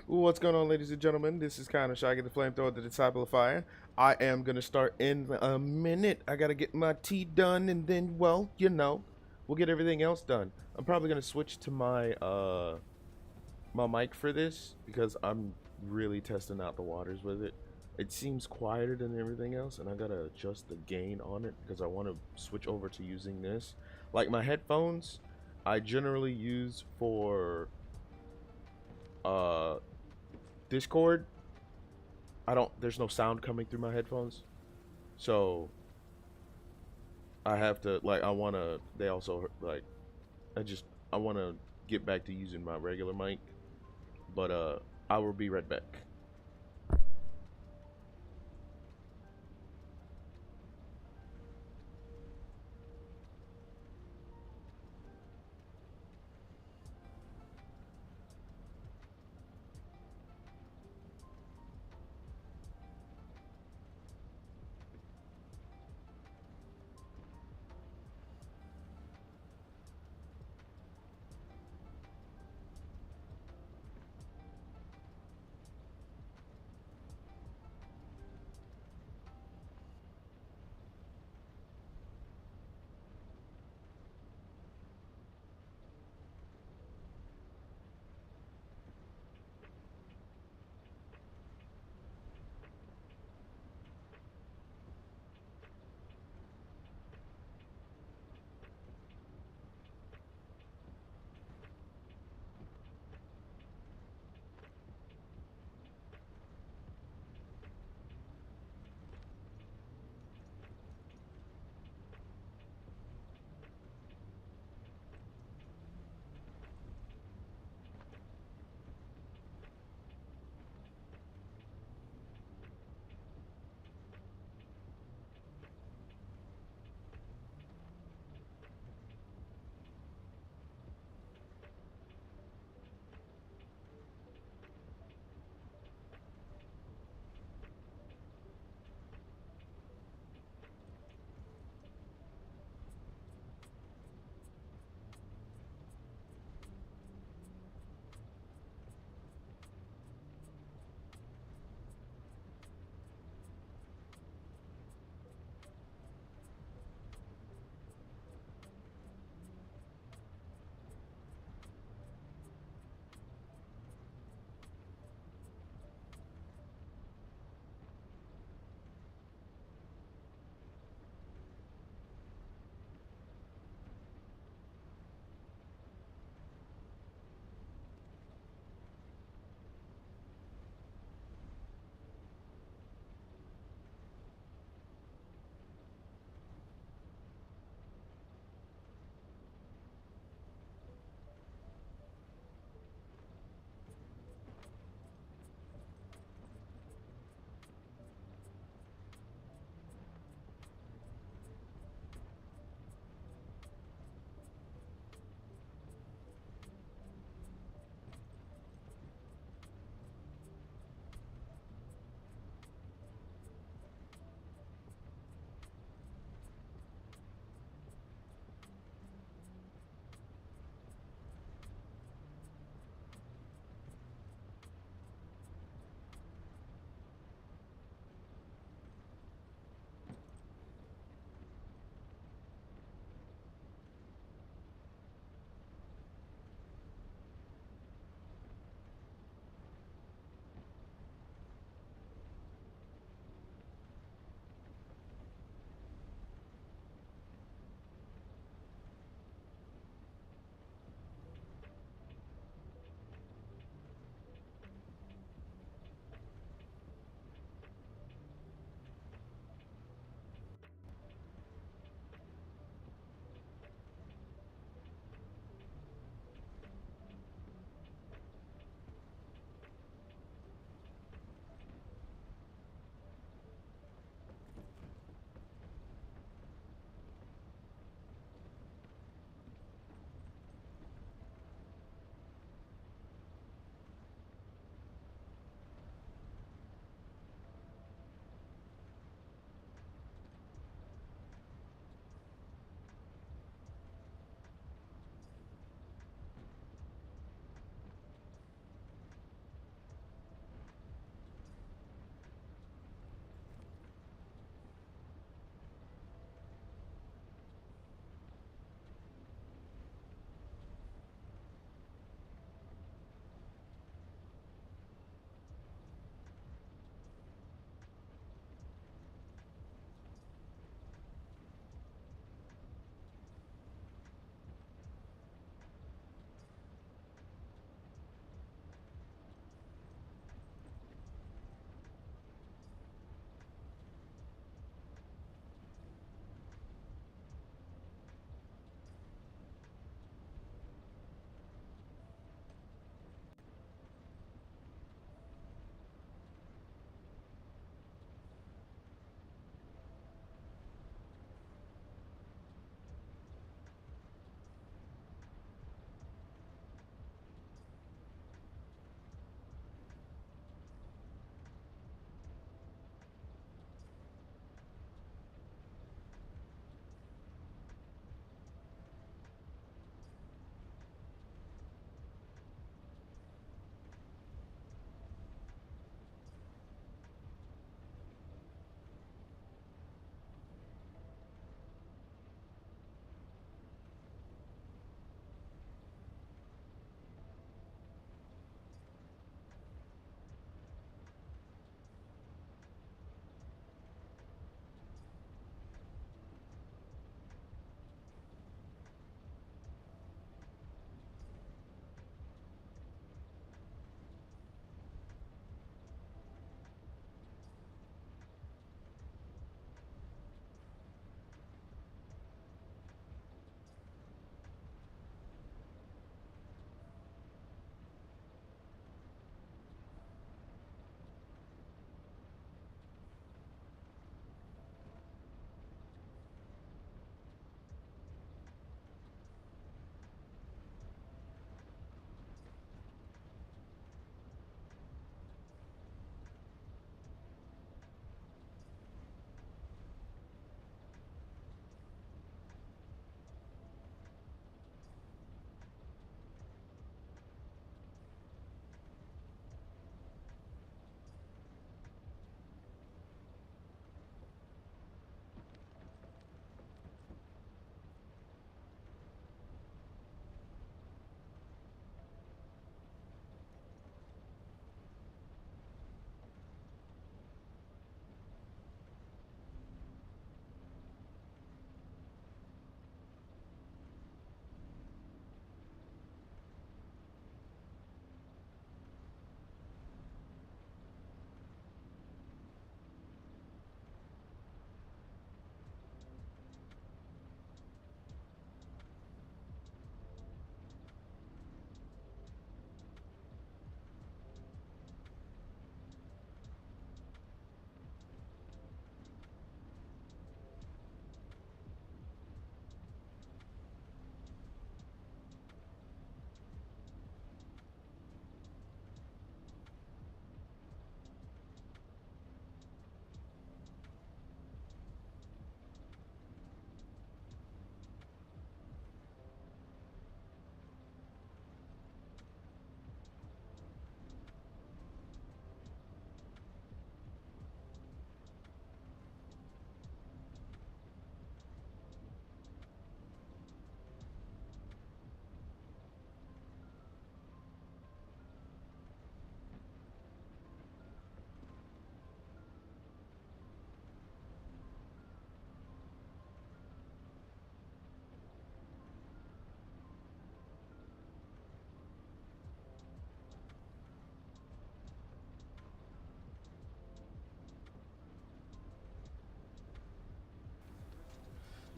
What's going on, ladies and gentlemen? This is kind of Shaggy the Flamethrower, the Disciple of Fire. I am gonna start in a minute. I gotta get my tea done, and then, well, we'll get everything else done. I'm probably gonna switch to my mic for this because I'm really testing out the waters with it. It seems quieter than everything else, and I gotta adjust the gain on it because I want to switch over to using this. Like my headphones, I generally use for uh Discord. I don't There's no sound coming through my headphones. So I have to like I want to they also like I just I want to get back to using my regular mic, but I will be right back.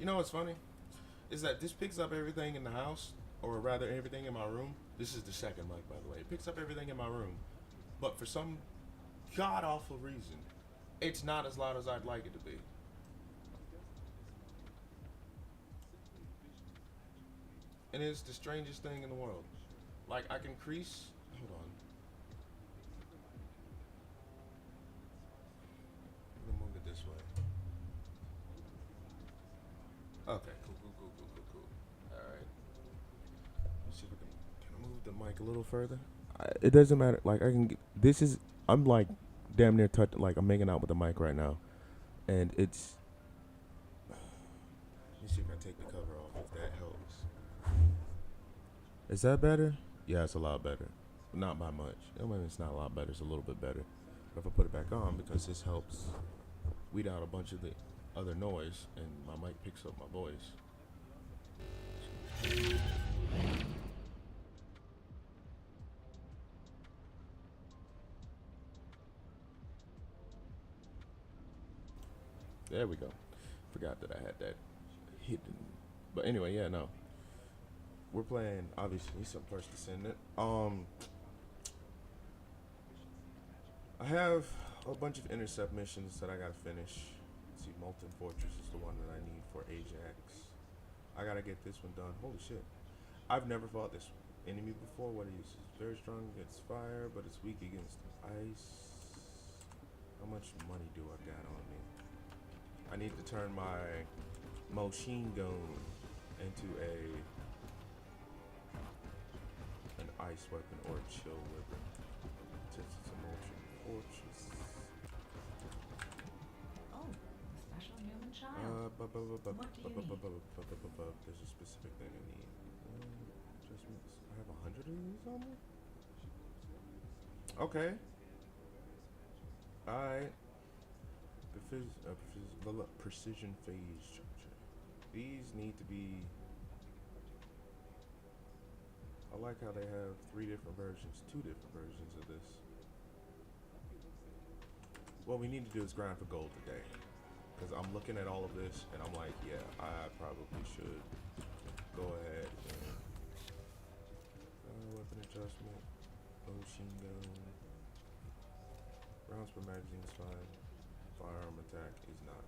You know what's funny? Is that this picks up everything in the house, or rather everything in my room. This is the second mic, by the way. It picks up everything in my room, but for some god awful reason, it's not as loud as I'd like it to be. And it's the strangest thing in the world. Like I can crease. Hold on. I'm gonna move it this way. Okay, cool. All right. Let's see if I can I move the mic a little further? It doesn't matter. Like I can. This is. I'm like damn near touch. Like I'm making out with the mic right now, and it's. Let me see if I take the cover off. If that helps. Is that better? Yeah, it's a lot better. Not by much. I mean, it's not a lot better. It's a little bit better. But if I put it back on, because this helps weed out a bunch of the other noise, and my mic picks up my voice. There we go. Forgot that I had that hidden. But anyway, yeah, no. We're playing obviously some First Descendant. I have a bunch of intercept missions that I gotta finish. Let's see, Molten Fortress is the one that I need for Ajax. I gotta get this one done. Holy shit. I've never fought this enemy before. What it uses very strong against fire, but it's weak against ice. How much money do I got on me? I need to turn my machine gun into an ice weapon or a chill weapon. Since it's a molten fortress. Oh, special human child. There's a specific thing I need. Adjustments. I have 100 of these on me? Okay. Alright. Precision phase structure. These need to be. I like how they have two different versions of this. What we need to do is grind for gold today. Because I'm looking at all of this and I'm like, yeah, I probably should go ahead and weapon adjustment, machine gun, rounds per magazine is fine, firearm attack is not.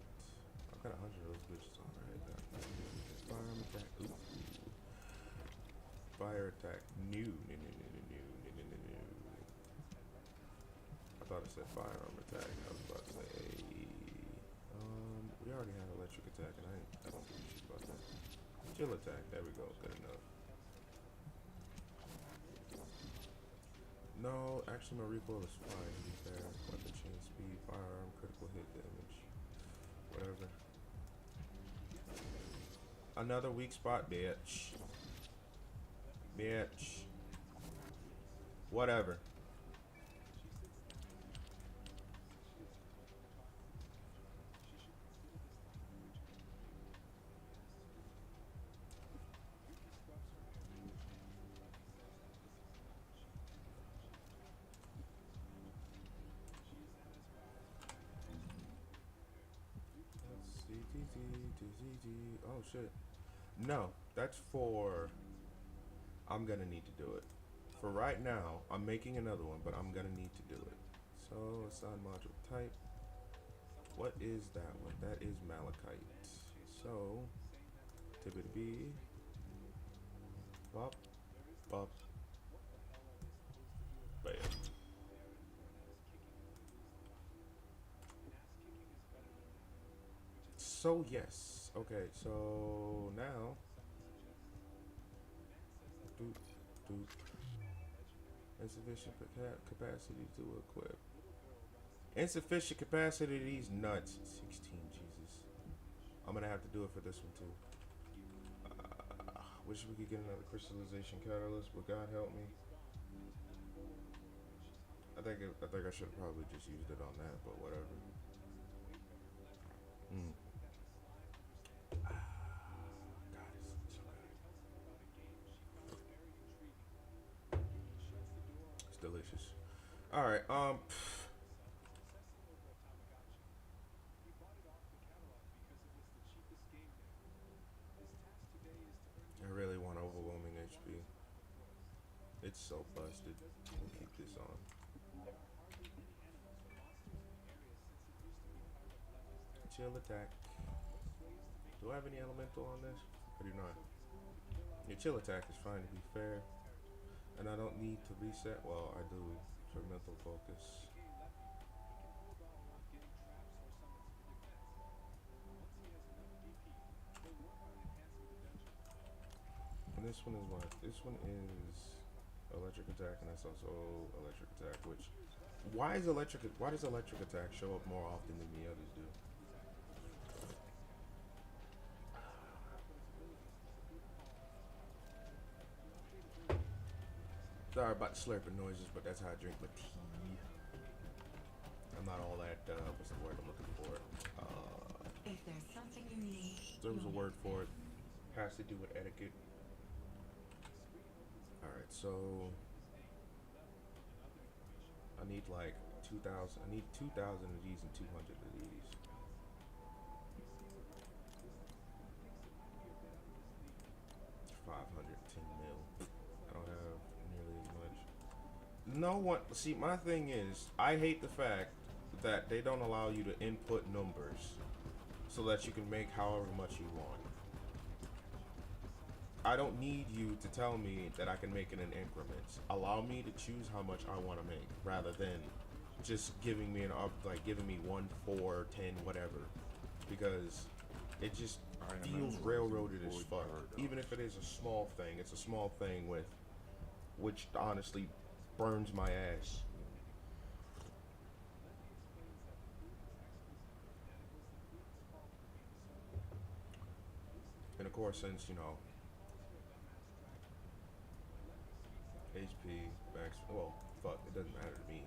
I've got 100 of those bitches on right now. Firearm attack, ooh. Fire attack, new. I thought it said firearm attack. I was about to say, we already had electric attack, and I don't give a shit about that. Chill attack, there we go, good enough. No, actually my recoil is fine, to be fair. Weapon chain speed, firearm, critical hit damage, whatever. Another weak spot, bitch. Bitch. Whatever. Oh shit. No, that's for. I'm gonna need to do it. For right now, I'm making another one, but I'm gonna need to do it. So, assign module type. What is that one? That is malachite. So, tip it B. Bop, bop, bam. So yes, okay. So now, do insufficient capacity to equip. Insufficient capacity to these nuts. 16, Jesus. I'm gonna have to do it for this one too. Wish we could get another crystallization catalyst, but God help me. I think I should have probably just used it on that, but whatever. God, it's so good. It's delicious. All right. so busted. We'll keep this on. Chill attack. Do I have any elemental on this? I do not. Your chill attack is fine to be fair. And I don't need to reset. Well, I do for mental focus. And this one is what? This one is electric attack, and that's also electric attack. Which, why does electric attack show up more often than the others do? Sorry about the slurping noises, but that's how I drink my tea. I'm not all that, what's the word I'm looking for? If there's something you need, There was a word for it. Has to do with etiquette. Alright, so I need like 2,000. I need 2,000 of these and 200 of these. $510 mil. I don't have nearly as much. No one. See, my thing is, I hate the fact that they don't allow you to input numbers so that you can make however much you want. I don't need you to tell me that I can make it in increments. Allow me to choose how much I want to make, rather than just giving me giving me 1, 4, 10, whatever, because it just feels railroaded as fuck. Even if it is a small thing, it's a small thing which honestly burns my ass. And of course, since, you know, HP, max, well, fuck, it doesn't matter to me.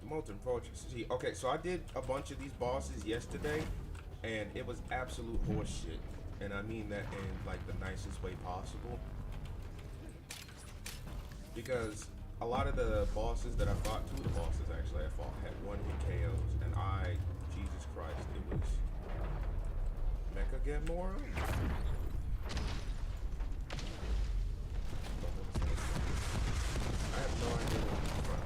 Most unfortunate. See, okay, so I did a bunch of these bosses yesterday, and it was absolute horseshit, and I mean that in like the nicest way possible. Because a lot of the bosses that I fought, 2 of the bosses actually I fought, had 1-hit KOs, and Jesus Christ, it was Mecha Gamora. I have no idea what he's from.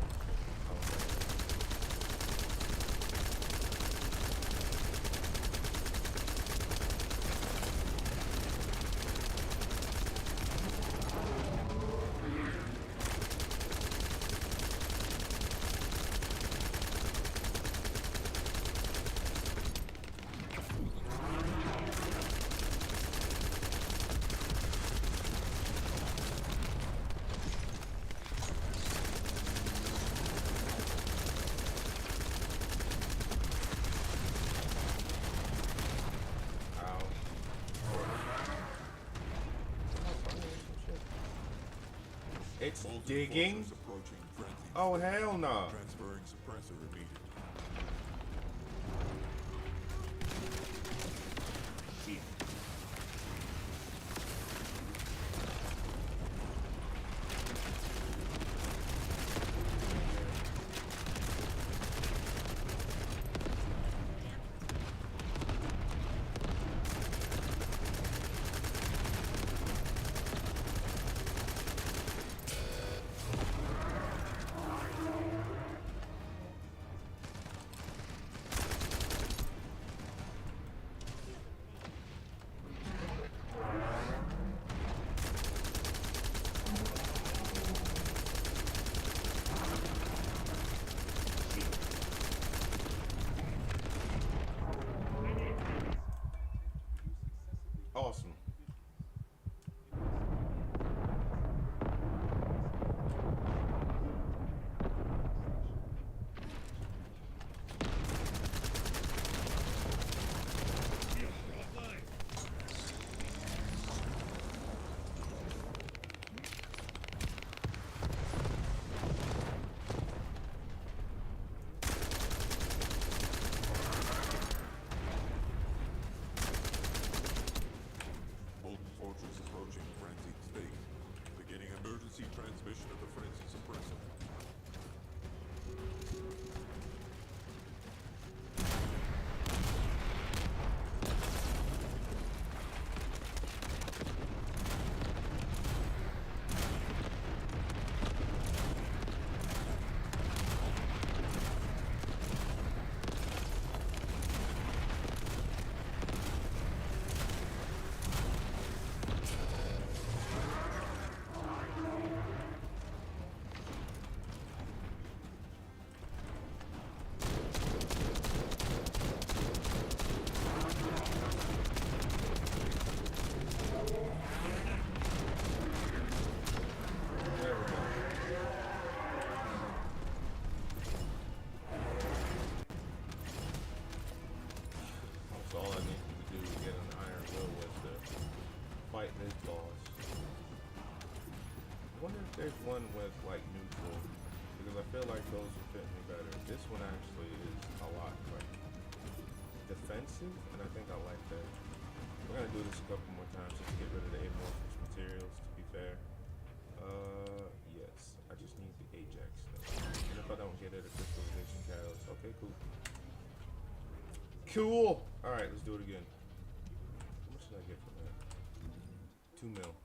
It's digging. Oh hell no. Transferring suppressor immediately. I need to do to get an iron will was to fight this boss. I wonder if there's one with like neutral, because I feel like those would fit me better. This one actually is a lot like defensive, and I think I like that. We're gonna do this a couple more times just to get rid of the amorphous materials, to be fair. Yes, I just need the Ajax though. And if I don't get it, a crystallization catalyst. Okay, cool. Cool! Alright, let's do it again. How much did I get from that? 2 mil.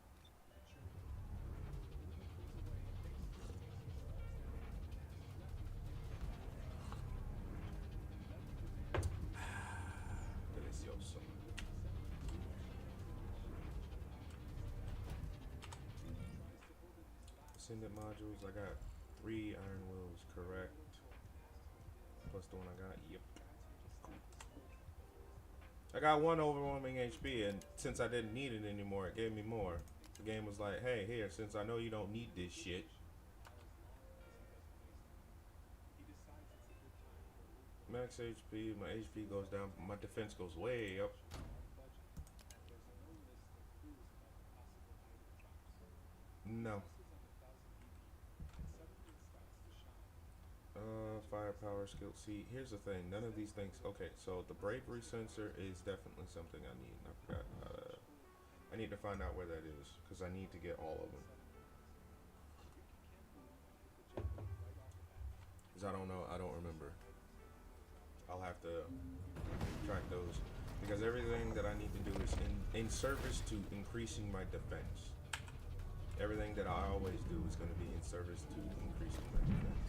Delicioso. Descendant modules, I got 3 iron wills, correct. Plus the one I got, yep. Cool. I got 1 overwhelming HP, and since I didn't need it anymore, it gave me more. The game was like, hey, here, since I know you don't need this shit. Max HP, my HP goes down, my defense goes way up. No. Firepower, skill. See, here's the thing. None of these things. Okay, so the bravery sensor is definitely something I need. I forgot. I need to find out where that is because I need to get all of them. Because I don't know. I don't remember. I'll have to track those because everything that I need to do is in service to increasing my defense. Everything that I always do is going to be in service to increasing my defense.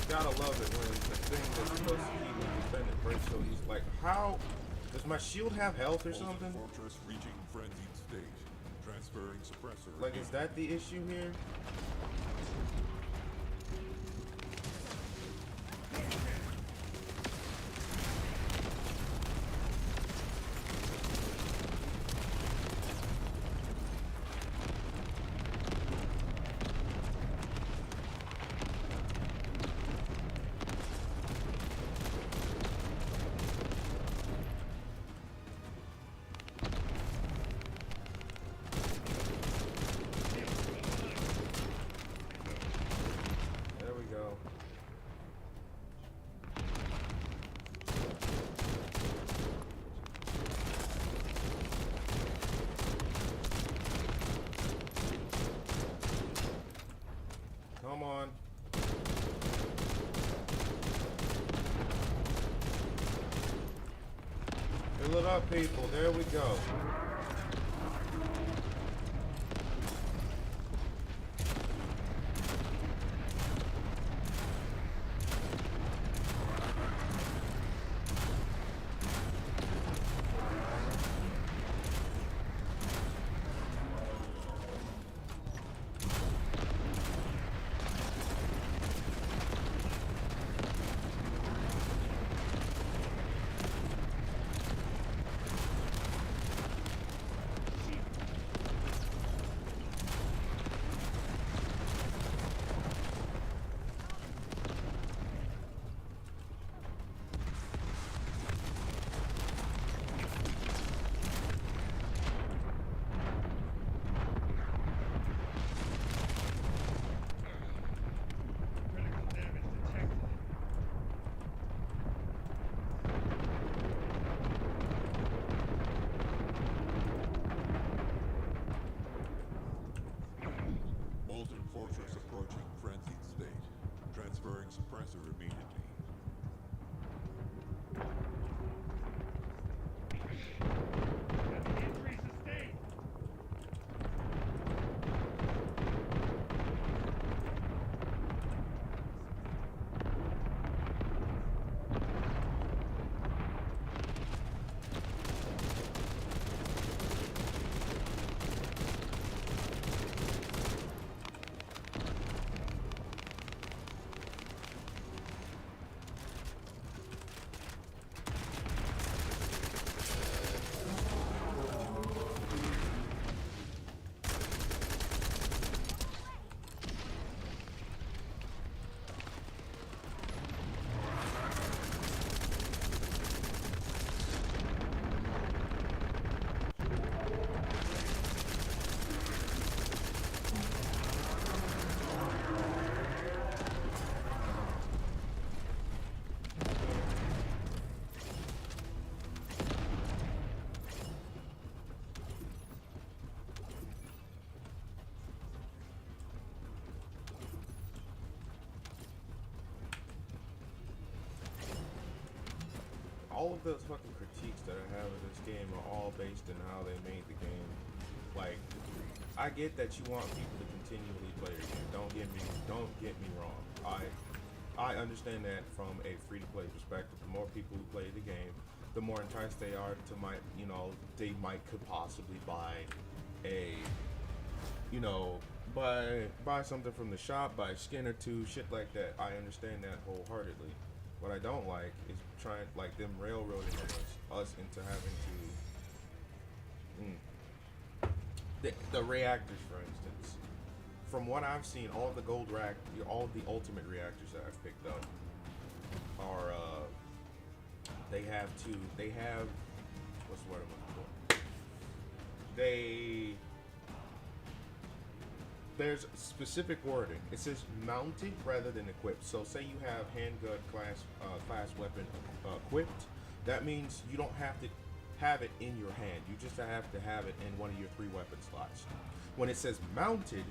Gotta love it when the thing that's supposed to keep me defended breaks so he's like, how does my shield have health or something? Fortress reaching frenzied state. Transferring suppressor. Like, is that the issue here? Come on. Fill it up, people. There we go. all of the fucking critiques that I have of this game are all based on how they made the game. Like, I get that you want people to continually play your game. Don't get me wrong. I understand that from a free-to-play perspective. The more people who play the game, the more enticed they are to they could possibly buy a, buy something from the shop, buy a skin or two, shit like that. I understand that wholeheartedly. What I don't like is trying, like, them railroading us into having to, the reactors, for instance. From what I've seen, all the ultimate reactors that I've picked up are, they have, what's the word I'm looking for? There's specific wording. It says mounted rather than equipped. So say you have handgun class weapon equipped. That means you don't have to have it in your hand. You just have to have it in one of your 3 weapon slots. When it says mounted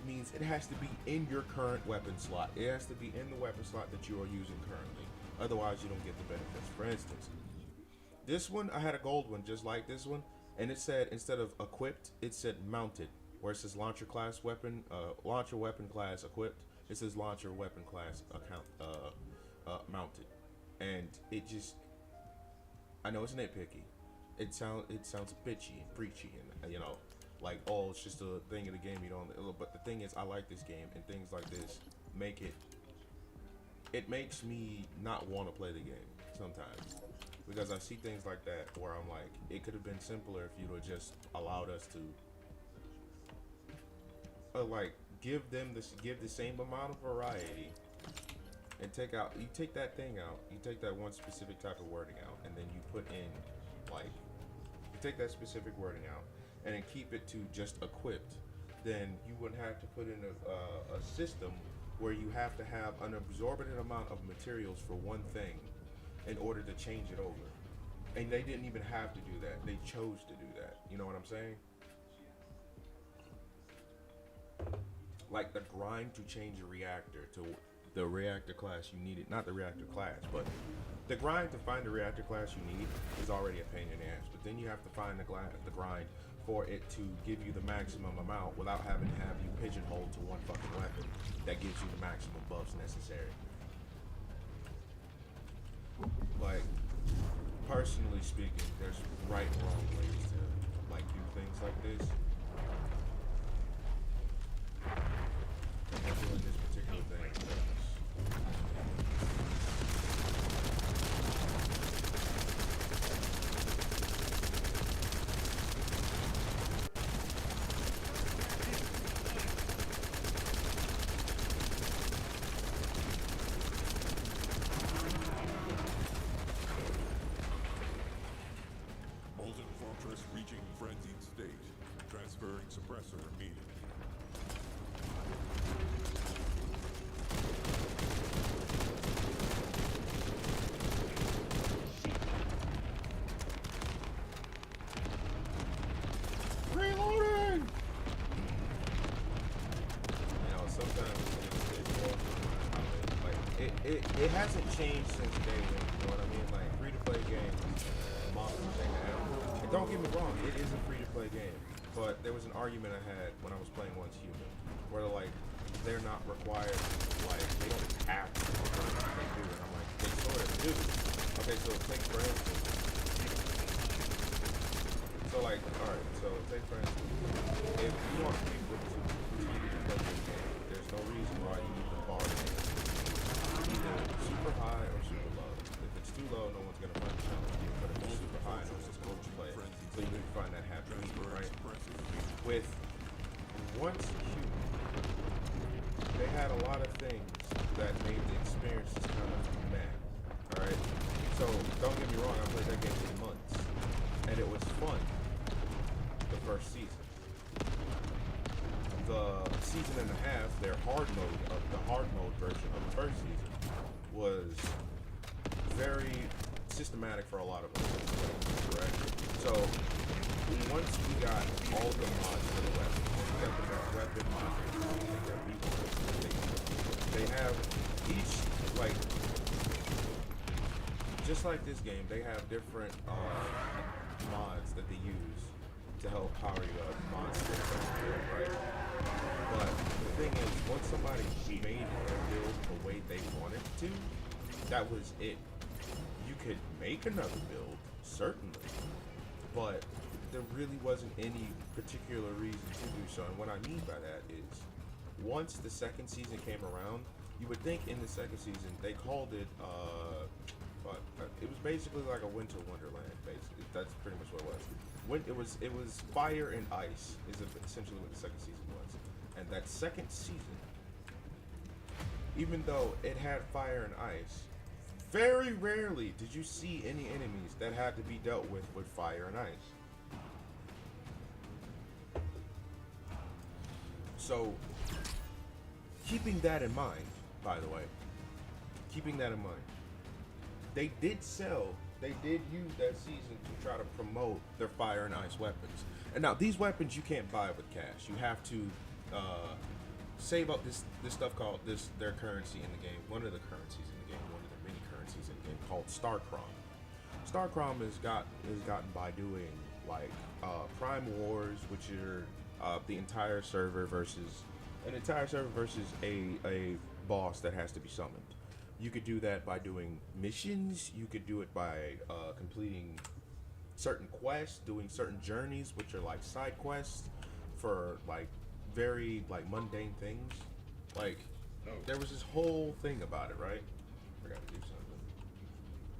means it has to be in your current weapon slot. It has to be in the weapon slot that you are using currently. Otherwise, you don't get the benefits. For instance, this one, I had a gold one just like this one, and it said, instead of equipped, it said mounted. Where it says launcher weapon class equipped, it says launcher weapon class mounted. And it just, I know it's nitpicky. It sounds bitchy and preachy, and like, oh, it's just a thing of the game, you don't. But the thing is, I like this game, and things like this it makes me not want to play the game sometimes, because I see things like that where I'm like, it could have been simpler if you'd have just allowed us to give the same amount of variety, and take that thing out, you take that one specific type of wording out, and then you put in, like, you take that specific wording out and then keep it to just equipped. Then you wouldn't have to put in a system where you have to have an absorbent amount of materials for one thing in order to change it over. And they didn't even have to do that. They chose to do that. You know what I'm saying? Like, the grind to change a reactor to the reactor class you needed, not the reactor class, but the grind to find the reactor class you need is already a pain in the ass. But then you have to find the grind for it to give you the maximum amount without having to have you pigeonholed to one fucking weapon that gives you the maximum buffs necessary. Like, personally speaking, there's right and wrong ways to, like, do things like this. I'm doing this particular thing. Molten Fortress reaching frenzied state. Transferring suppressor immediately. Reloading! Sometimes it's more like it hasn't changed since day one, you know what I mean? Like, free-to-play games, monster thing to have. And don't get me wrong, it is a free-to-play game. But there was an argument I had when I was playing Once Human, where they're not required, like, they don't have to do what they do. And I'm like, they sort of do. Okay, so take for instance. So, like, alright, so take for instance, if you want people to continue to play this game, there's no reason why you need to bar it either super high or super low. If it's too low, no one's gonna find the challenge. But if it's super high, no one's going to play it. So you can find that happy medium, right? With Once Human, they had a lot of things that made the experience just kind of meh. Alright? So, don't get me wrong, I played that game for months. And it was fun. The first season. The season and a half, the hard mode version of the first season, was very systematic for a lot of us. Correct? So, once we got all the mods for the weapons, we got the weapon mods that we want. They have each, like, just like this game, they have different mods that they use to help power you up. Mods to get better build, right? But the thing is, once somebody made their build the way they wanted to, that was it. You could make another build, certainly, but there really wasn't any particular reason to do so. And what I mean by that is, once the second season came around, you would think in the second season they called it it was basically like a winter wonderland. Basically, that's pretty much what it was. It was fire and ice is essentially what the second season was. And that second season, even though it had fire and ice, very rarely did you see any enemies that had to be dealt with fire and ice. So, keeping that in mind, by the way, they did use that season to try to promote their fire and ice weapons. And now, these weapons you can't buy with cash. You have to save up this stuff called their currency in the game. One of the currencies in the game, one of the many currencies in the game called Starcrom. Starcrom is gotten by doing like Prime Wars, which are the entire server versus a boss that has to be summoned. You could do that by doing missions. You could do it by completing certain quests, doing certain journeys, which are like side quests for like very like mundane things. Like there was this whole thing about it, right? I gotta do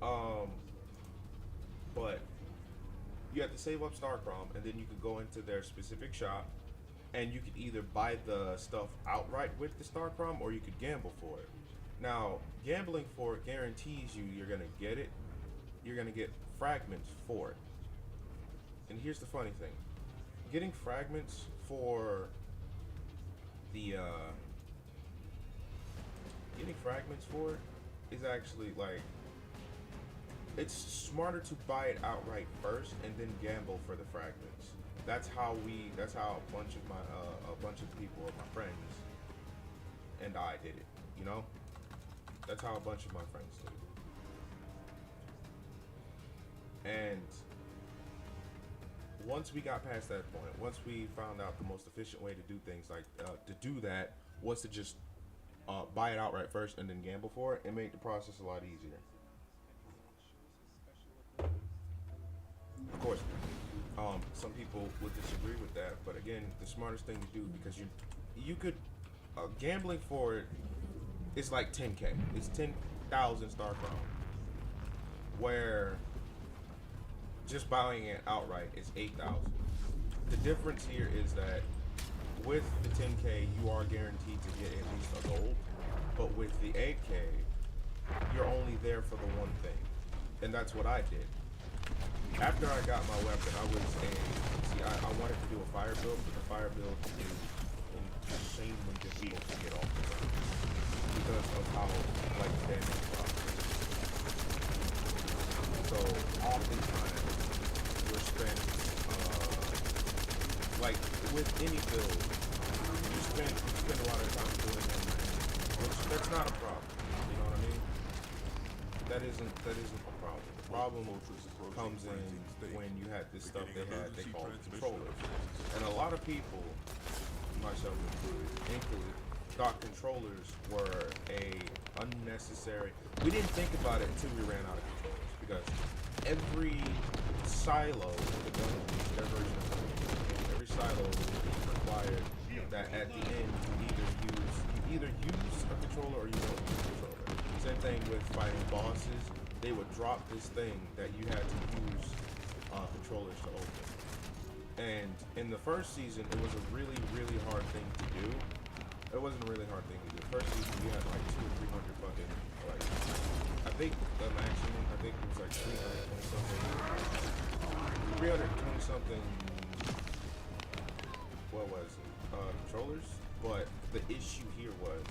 something. But you have to save up Starcrom, and then you could go into their specific shop, and you could either buy the stuff outright with the Starcrom, or you could gamble for it. Now, gambling for it guarantees you're gonna get it. You're gonna get fragments for it. And here's the funny thing: getting fragments for the is actually like, it's smarter to buy it outright first and then gamble for the fragments. That's how a bunch of people, my friends, and I did it. You know, that's how a bunch of my friends did it. And once we got past that point, once we found out the most efficient way to do things, like to do that, was to just buy it outright first and then gamble for it, it made the process a lot easier. Of course, some people would disagree with that, but again, the smartest thing to do, because you could gambling for it is like 10K. It's 10,000 Starcrom, where just buying it outright is 8,000. The difference here is that with the 10K, you are guaranteed to get at least a gold, but with the 8K, you're only there for the one thing, and that's what I did. After I got my weapon, I wanted to do a fire build, but the fire build is insanely difficult to get off the ground because of how like damage process. So oftentimes you're spent like with any build, you spend a lot of time doing it, which that's not a problem. You know what I mean? That isn't a problem. The problem comes in when you had this stuff they called controllers. And a lot of people, myself included, thought controllers were a unnecessary. We didn't think about it until we ran out of controllers, because every silo, their version of it, every silo required that at the end you either use a controller or you don't use a controller. Same thing with fighting bosses. They would drop this thing that you had to use controllers to open. And in the first season, it was a really, really hard thing to do. It wasn't a really hard thing to do. First season, we had like 200 or 300 fucking, like, I think the maximum, it was like 320 something, what was it, controllers? But the issue here was,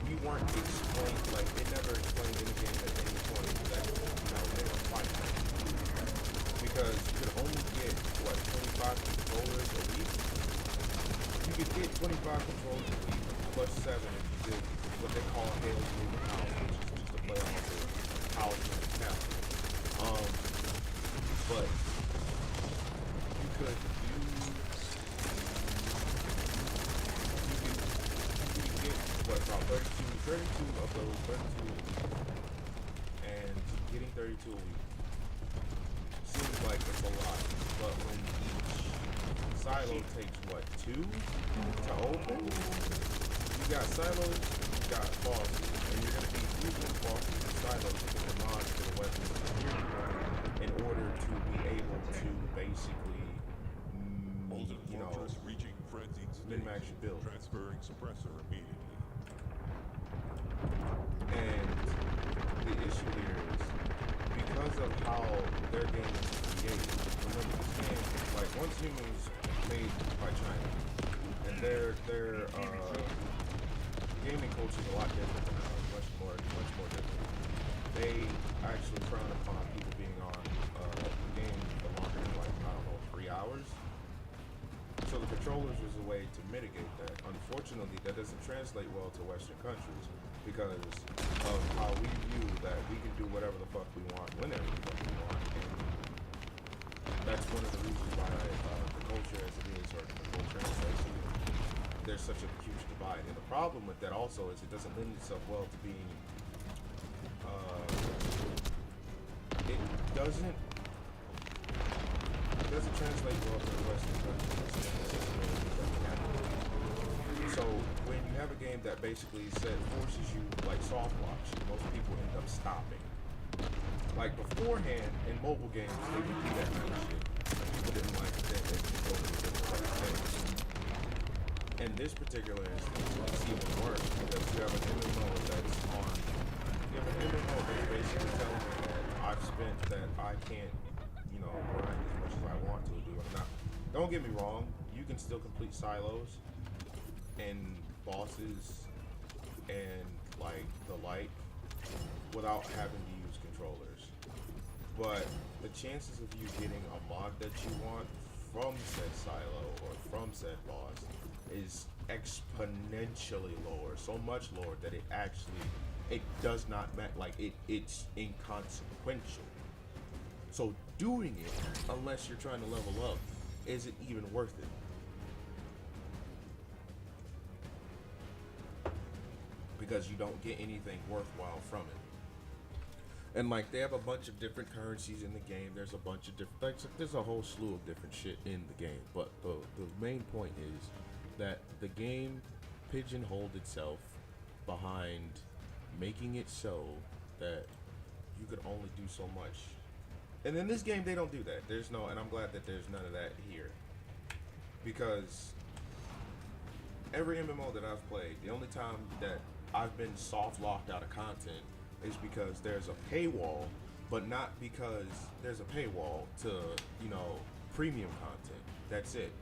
we weren't explained, like, it never explained anything at any point that, they were fighting. Because you could only get, 25 controllers a week? You could get 25 controllers a week, plus 7 if you did what they call Hail's Moving House, which is just a play off of how talisman talent. But you could use, you can get what, about 32 of those, 32 a week, and getting 32 a week seems like it's a lot, but when each silo takes what, 2 to open? You got silos, you got bosses, and you're gonna be using bosses and silos to put mods to the weapons in order to be able to basically, Molten you know, Fortress reaching frenzied stage. min-max your build. Transferring suppressor immediately. And the issue here is because of how their game is created. Remember, this game, like, Once Human was made by China, and their gaming culture is a lot different than ours, much more different. They actually frown upon people being on the game for longer than, like, I don't know, 3 hours. So the controllers was a way to mitigate that. Unfortunately, that doesn't translate well to Western countries because of how we view that we can do whatever the fuck we want, whenever the fuck we want. And that's one of the reasons why the culture as it is, or the culture as it is, there's such a huge divide. And the problem with that also is it doesn't lend itself well to being, it doesn't translate well to the Western countries. So when you have a game that basically forces you, like, soft launch, most people end up stopping. Like beforehand in mobile games, they would do that kind of shit. People didn't like that. They could go to different things. In this particular instance, it's even worse because you have an MMO that's on. You have an MMO that's basically telling me that I've spent that I can't, you know, grind as much as I want to do. Now, don't get me wrong, you can still complete silos and bosses and like the like without having to use controllers. But the chances of you getting a mod that you want from said silo or from said boss is exponentially lower, so much lower that it does not matter. Like it's inconsequential. So doing it, unless you're trying to level up, isn't even worth it. Because you don't get anything worthwhile from it. And like they have a bunch of different currencies in the game. There's a bunch of different, like, there's a whole slew of different shit in the game. But the main point is that the game pigeonholed itself behind making it so that you could only do so much. And in this game, they don't do that. There's no, and I'm glad that there's none of that here. Because every MMO that I've played, the only time that I've been soft locked out of content is because there's a paywall, but not because there's a paywall to, you know, premium content. That's it.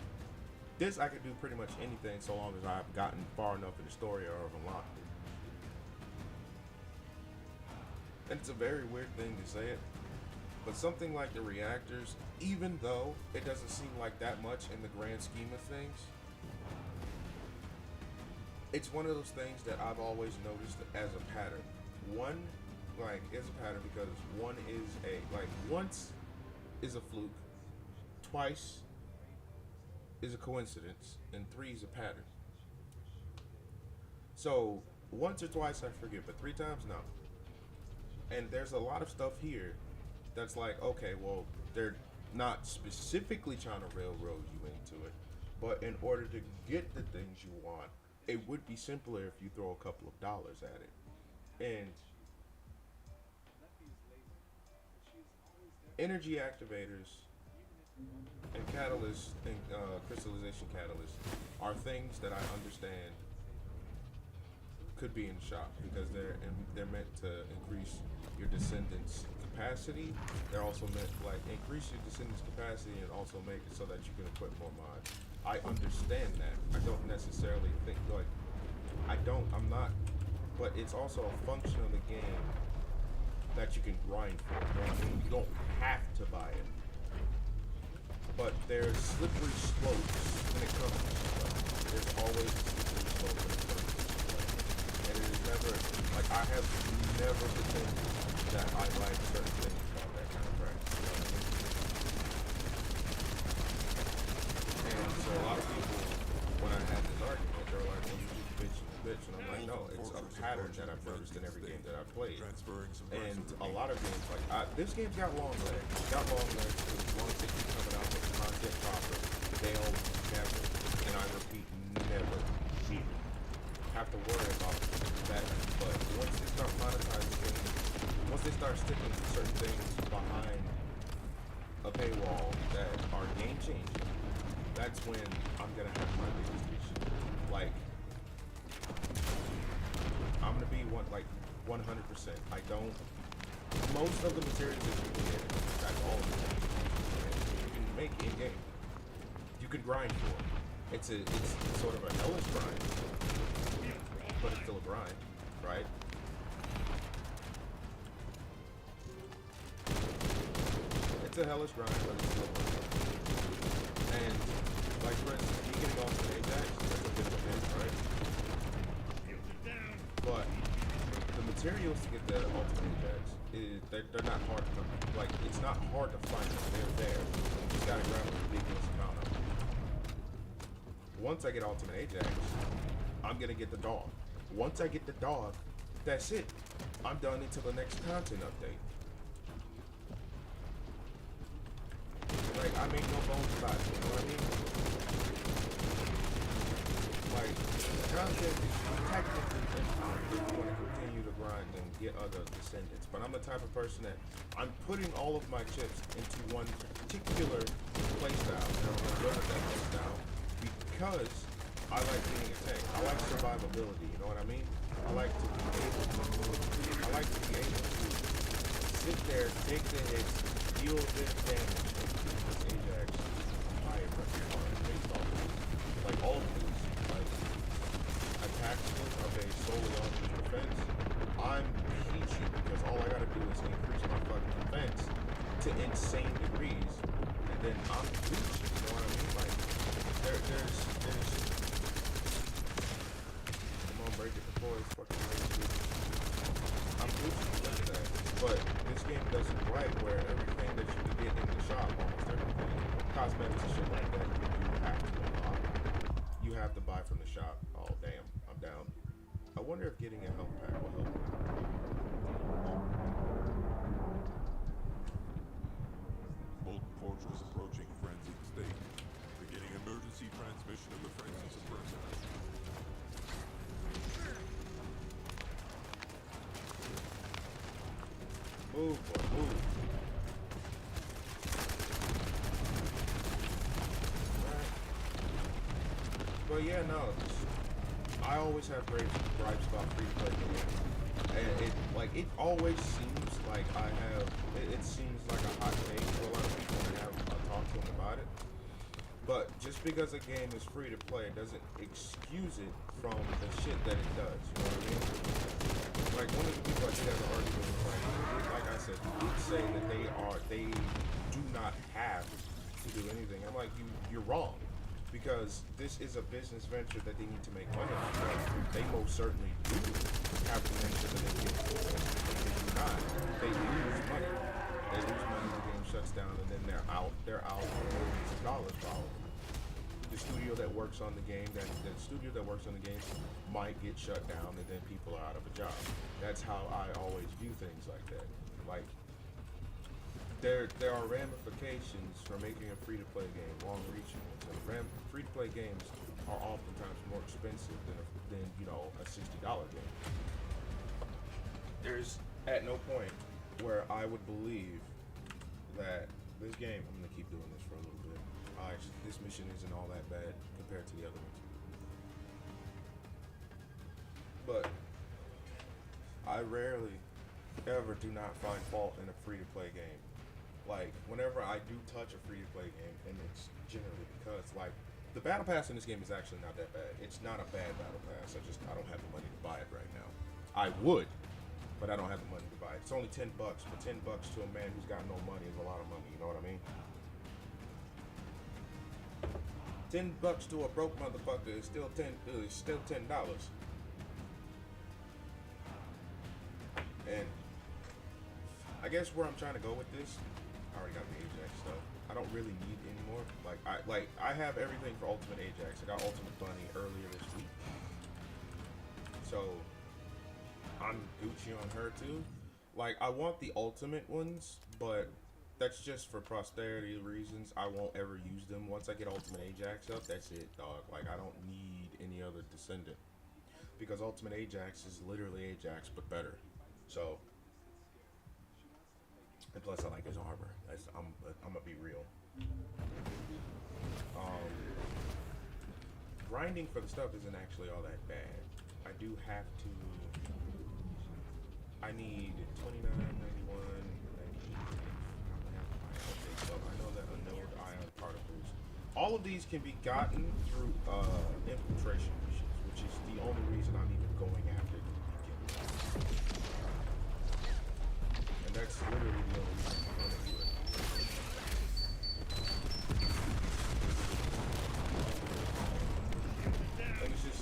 This I could do pretty much anything so long as I've gotten far enough in the story or have unlocked it. And it's a very weird thing to say it, but something like the reactors, even though it doesn't seem like that much in the grand scheme of things, it's one of those things that I've always noticed as a pattern. One, like, is a pattern because one is once is a fluke, twice is a coincidence, and 3 is a pattern. So, once or twice I forget, but 3 times, no. And there's a lot of stuff here that's like, okay, well, they're not specifically trying to railroad you into it, but in order to get the things you want, it would be simpler if you throw a couple of dollars at it. And energy activators and catalysts and crystallization catalysts are things that I understand could be in the shop because they're meant to increase your descendants' capacity. They're also meant to like increase your descendants' capacity and also make it so that you can equip more mods. I understand that. I don't necessarily think like I'm not, but it's also a function of the game that you can grind for. You know what I mean? You don't have to buy it. But there's slippery slopes when it comes to stuff. There's always a slippery slope when it comes to stuff. And it is never, like, I have never pretended that I like certain things about that kind of practice. You know what I mean? And so a lot of people, when I had this argument, they were like, well, you just bitch and bitch. And I'm like, no, it's a pattern that I've noticed in every game that I've played. And a lot of games, like, this game's got long legs. It's got long legs, because as long as they keep coming out with content proper, they'll never, and I repeat, never, have to worry about that. But once they start monetizing things, once they start sticking certain things behind a paywall that are game changing, that's when I'm gonna have my biggest issue. Like, I'm gonna be 100%. I don't. Most of the materials that you can get, in fact, all of them, you can make in game. You can grind for it. It's sort of a hellish grind, but it's still a grind, right? It's a hellish grind, but it's still a grind. And, like, for instance, you getting off the Ajax, that's a different thing, right? But the materials to get the ultimate Ajax, they're not hard to, like, it's not hard to find them. They're there. You just gotta grab a ridiculous amount of them. Once I get ultimate Ajax, I'm gonna get the dog. Once I get the dog, that's it. I'm done until the next content update. Like, I make no bones about it, you know what I mean? Like, content is technically infinite if you want to continue to grind and get other descendants. But I'm the type of person that I'm putting all of my chips into one particular playstyle, and I'm going to go with that playstyle because I like being a tank. I like survivability, you know what I mean? I like to be able to sit there, take the hits, deal the damage. This Ajax, higher based off of, like, all of these, like, attack skills are based solely on defense. I'm peachy because all I gotta do is increase my fucking defense to insane degrees, and then I'm peachy, you know what I mean? Like, there's come on, break it before it's fucking crazy. I'm peachy because of that. But this game does it right where everything that you can get in the shop, almost everything, cosmetics and shit like that, you have to unlock. You have to buy from the shop. Oh damn, I'm down. I wonder if getting a health pack will help me. Molten Fortress approaching frenzied state. Beginning emergency transmission of the frenzy suppressor. Move, boy, move. Alright. But yeah, no. I always have gripes about free-to-play games. And it always seems like it seems like a hot take for a lot of people when I talk to them about it. But just because a game is free to play doesn't excuse it from the shit that it does. You know what I mean? Like, one of the people I did have an argument with, like I said, he did say that they do not have to do anything. I'm like, you're wrong. Because this is a business venture that they need to make money on. They most certainly do have to make sure that they get it. If they do not, they lose money. They lose money, the game shuts down, and then they're out for millions of dollars probably. The studio that works on the game, that might get shut down, and then people are out of a job. That's how I always view things like that. Like, there are ramifications for making a free-to-play game, long-reaching ones. And free-to-play games are oftentimes more expensive than a $60 game. There's at no point where I would believe that this game, I'm gonna keep doing this for a little bit. This mission isn't all that bad compared to the other ones. But I rarely ever do not find fault in a free-to-play game. Like, whenever I do touch a free-to-play game, and it's generally because, like, the battle pass in this game is actually not that bad. It's not a bad battle pass. I don't have the money to buy it right now. I would, but I don't have the money to buy it. It's only $10, but $10 to a man who's got no money is a lot of money. You know what I mean? $10 to a broke motherfucker is still $10. guess where I'm trying to go with this, I already got the Ajax stuff. I don't really need anymore. I have everything for Ultimate Ajax. I got Ultimate Bunny earlier this week, so I'm Gucci on her too. Like, I want the ultimate ones, but that's just for posterity reasons. I won't ever use them. Once I get Ultimate Ajax up, that's it, dog. Like, I don't need any other Descendant, because Ultimate Ajax is literally Ajax but better. So, and plus I like his armor. I'm gonna be real. Grinding for the stuff isn't actually all that bad. I do have to. I need 29, 91, 98. I know that unknown ion particles. All of these can be gotten through infiltration missions, which is the only reason I'm even going after it to begin with. And that's literally the only reason I'm going to do it. Like, it's just,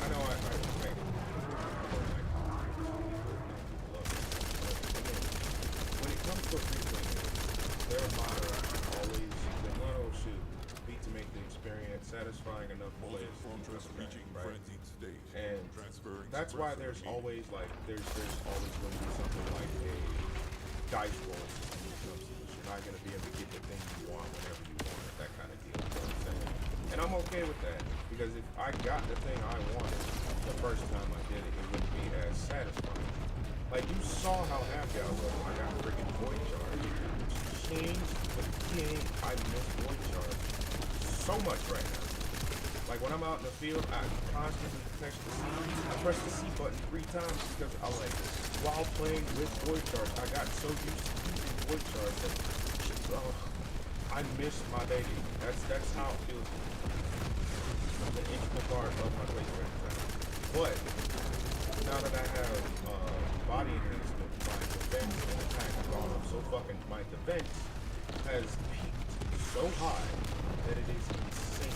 I know I when it comes to free playing, their motto always, their motto should be to make the experience satisfying enough for players to keep Fortress coming back, reaching right? frenzied state. And Transferring that's why suppressor there's immediately. always like there's always going to be something like a dice roll system when it comes to this. You're not going to be able to get the thing you want whenever you want it, that kind of deal. You know what I'm saying? And I'm okay with that, because if I got the thing I wanted the first time I did it, it wouldn't be as satisfying. Like, you saw how happy I was when I got freaking Void Charge. Changed the game. I miss Void Charge so much right now. Like, when I'm out in the field, I constantly press the C. I press the C button 3 times because I like, while playing with Void Charge, I got so used to using Void Charge that I miss my baby. That's how it feels. It's an integral part of my playthrough. But now that I have body enhancement, my defense and attack have gone up so fucking. My defense has peaked so high that it is insane.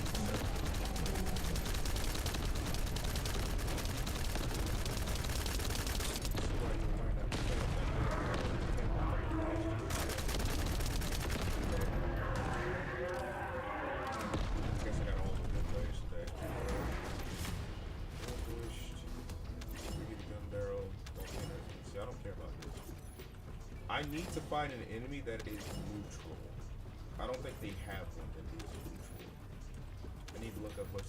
I need to find an enemy that is neutral. I don't think they have one that is neutral. I need to look up the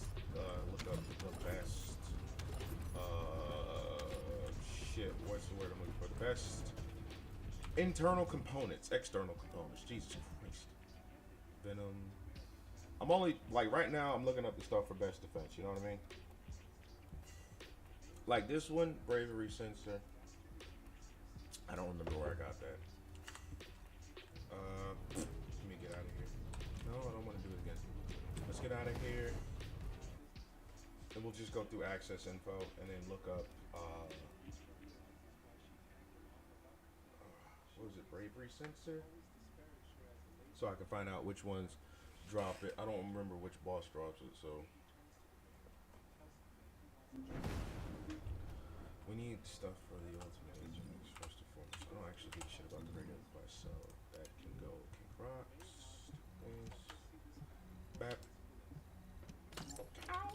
best. What's the word I'm looking for? The best internal components, external components. Jesus Christ. Venom. I'm only like right now. I'm looking up the stuff for best defense. You know what I mean? Like this one, bravery sensor. I don't remember where I got that. Let me get out of here. No, I don't want to do it again. Let's get out of here. And we'll just go through access info and then look up, what is it, bravery sensor? So I can find out which ones drop it. I don't remember which boss drops it, so. We need stuff for the ultimate Ajax first and foremost. I don't actually give a shit about the regular quest, so that can go. Kick rocks, things, bap. Ow!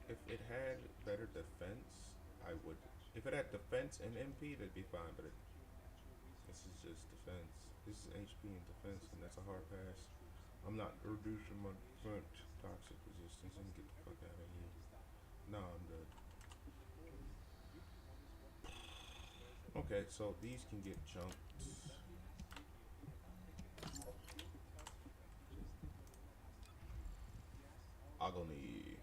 If it had better defense, I would. If it had defense and MP, that'd be fine. But this is just defense. This is HP and defense, and that's a hard pass. I'm not reducing my defense, toxic resistance, and get the fuck out of here. No, I'm good. Okay, so these can get jumped. Agony.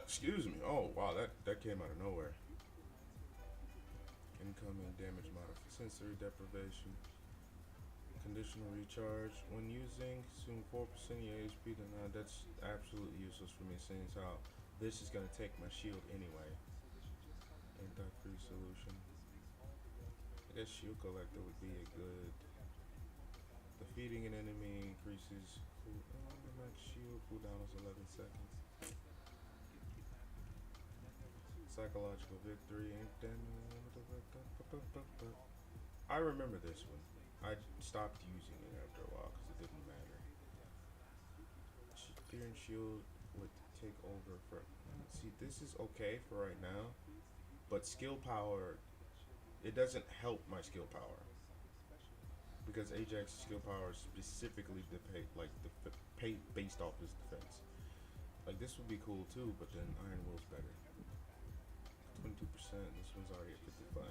Excuse me. Oh wow, that came out of nowhere. Incoming damage modification, sensory deprivation, Conditional recharge. When using, consume 4% of your HP to 9. That's absolutely useless for me, seeing as how this is going to take my shield anyway. Anti-freeze solution. I guess shield collector would be a good. Defeating an enemy increases max shield cooldown is 11 seconds. Psychological victory. I remember this one. I stopped using it after a while because it didn't matter. Fear and shield would take over for. See, this is okay for right now, but skill power, it doesn't help my skill power because Ajax's skill power is specifically based off his defense. Like this would be cool too, but then Iron Will's better. 22%. This one's already at 55.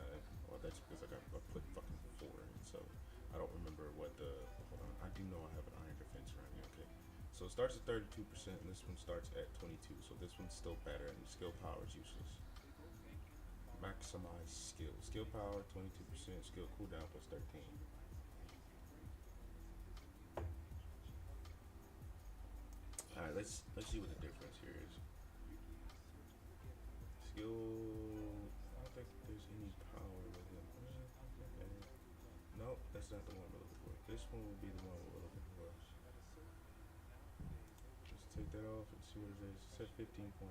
Well, that's because I put fucking 4 in, so I don't remember what the. Hold on, I do know I have an iron defense around here. Okay, so it starts at 32%, and this one starts at 22. So this one's still better, and the skill power is useless. Maximize skill. Skill power 22%. Skill cooldown plus 13. All right, let's see what the difference here is. Skill. I don't think there's any power with it. Okay. Nope, that's not the one we're looking for. This one will be the one we're looking for. Let's take that off and see what it is. It said 15.4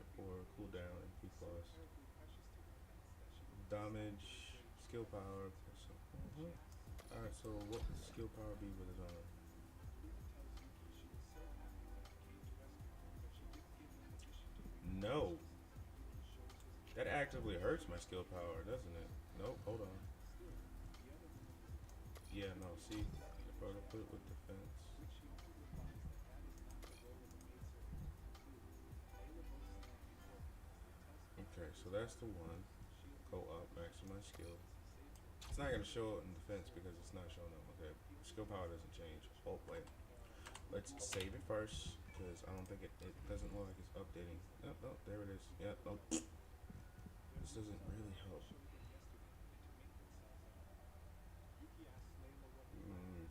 cooldown and P plus. Damage, skill power. Alright, so what would skill power be with his arm? No. That actively hurts my skill power, doesn't it? Nope, hold on. Yeah, no, see, if I were to put it with defense. Okay, so that's the one. Go up, maximize skill. It's not going to show it in defense because it's not showing up. Okay, skill power doesn't change. Oh, wait. Let's save it first because I don't think it doesn't look like it's updating. No, no, there it is. Yeah, no. This doesn't really help.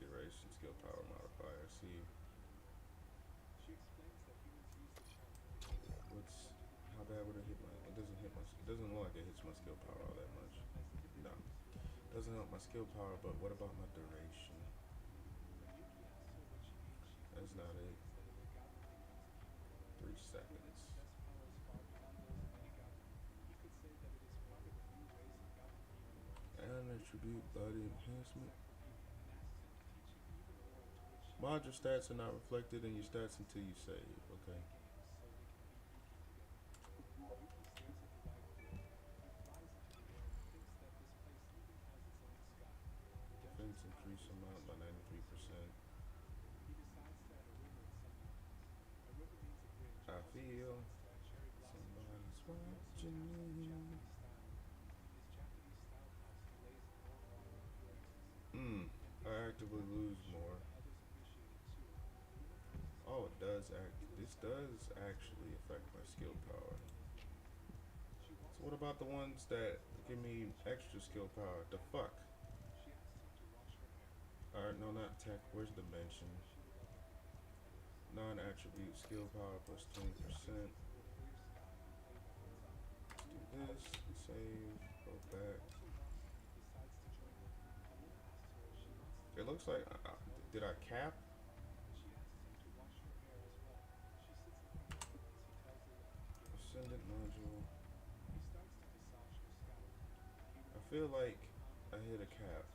Duration, skill power modifier. See. How bad would it hit my? It doesn't hit my. It doesn't look like it hits my skill power all that much. No, doesn't help my skill power. But what about my duration? That's not it. 3 seconds. And attribute body enhancement. Module stats are not reflected in your stats until you save. Okay. Defense increase amount by 93%. I feel somebody's watching me. I actively lose more. Oh, it does this does actually affect my skill power. So what about the ones that give me extra skill power? The fuck? Alright, no, not tech. Where's dimension? Non-attribute skill power plus 20%. Let's do this. Save. Go back. It looks like did I cap? Ascendant module. I feel like I hit a cap.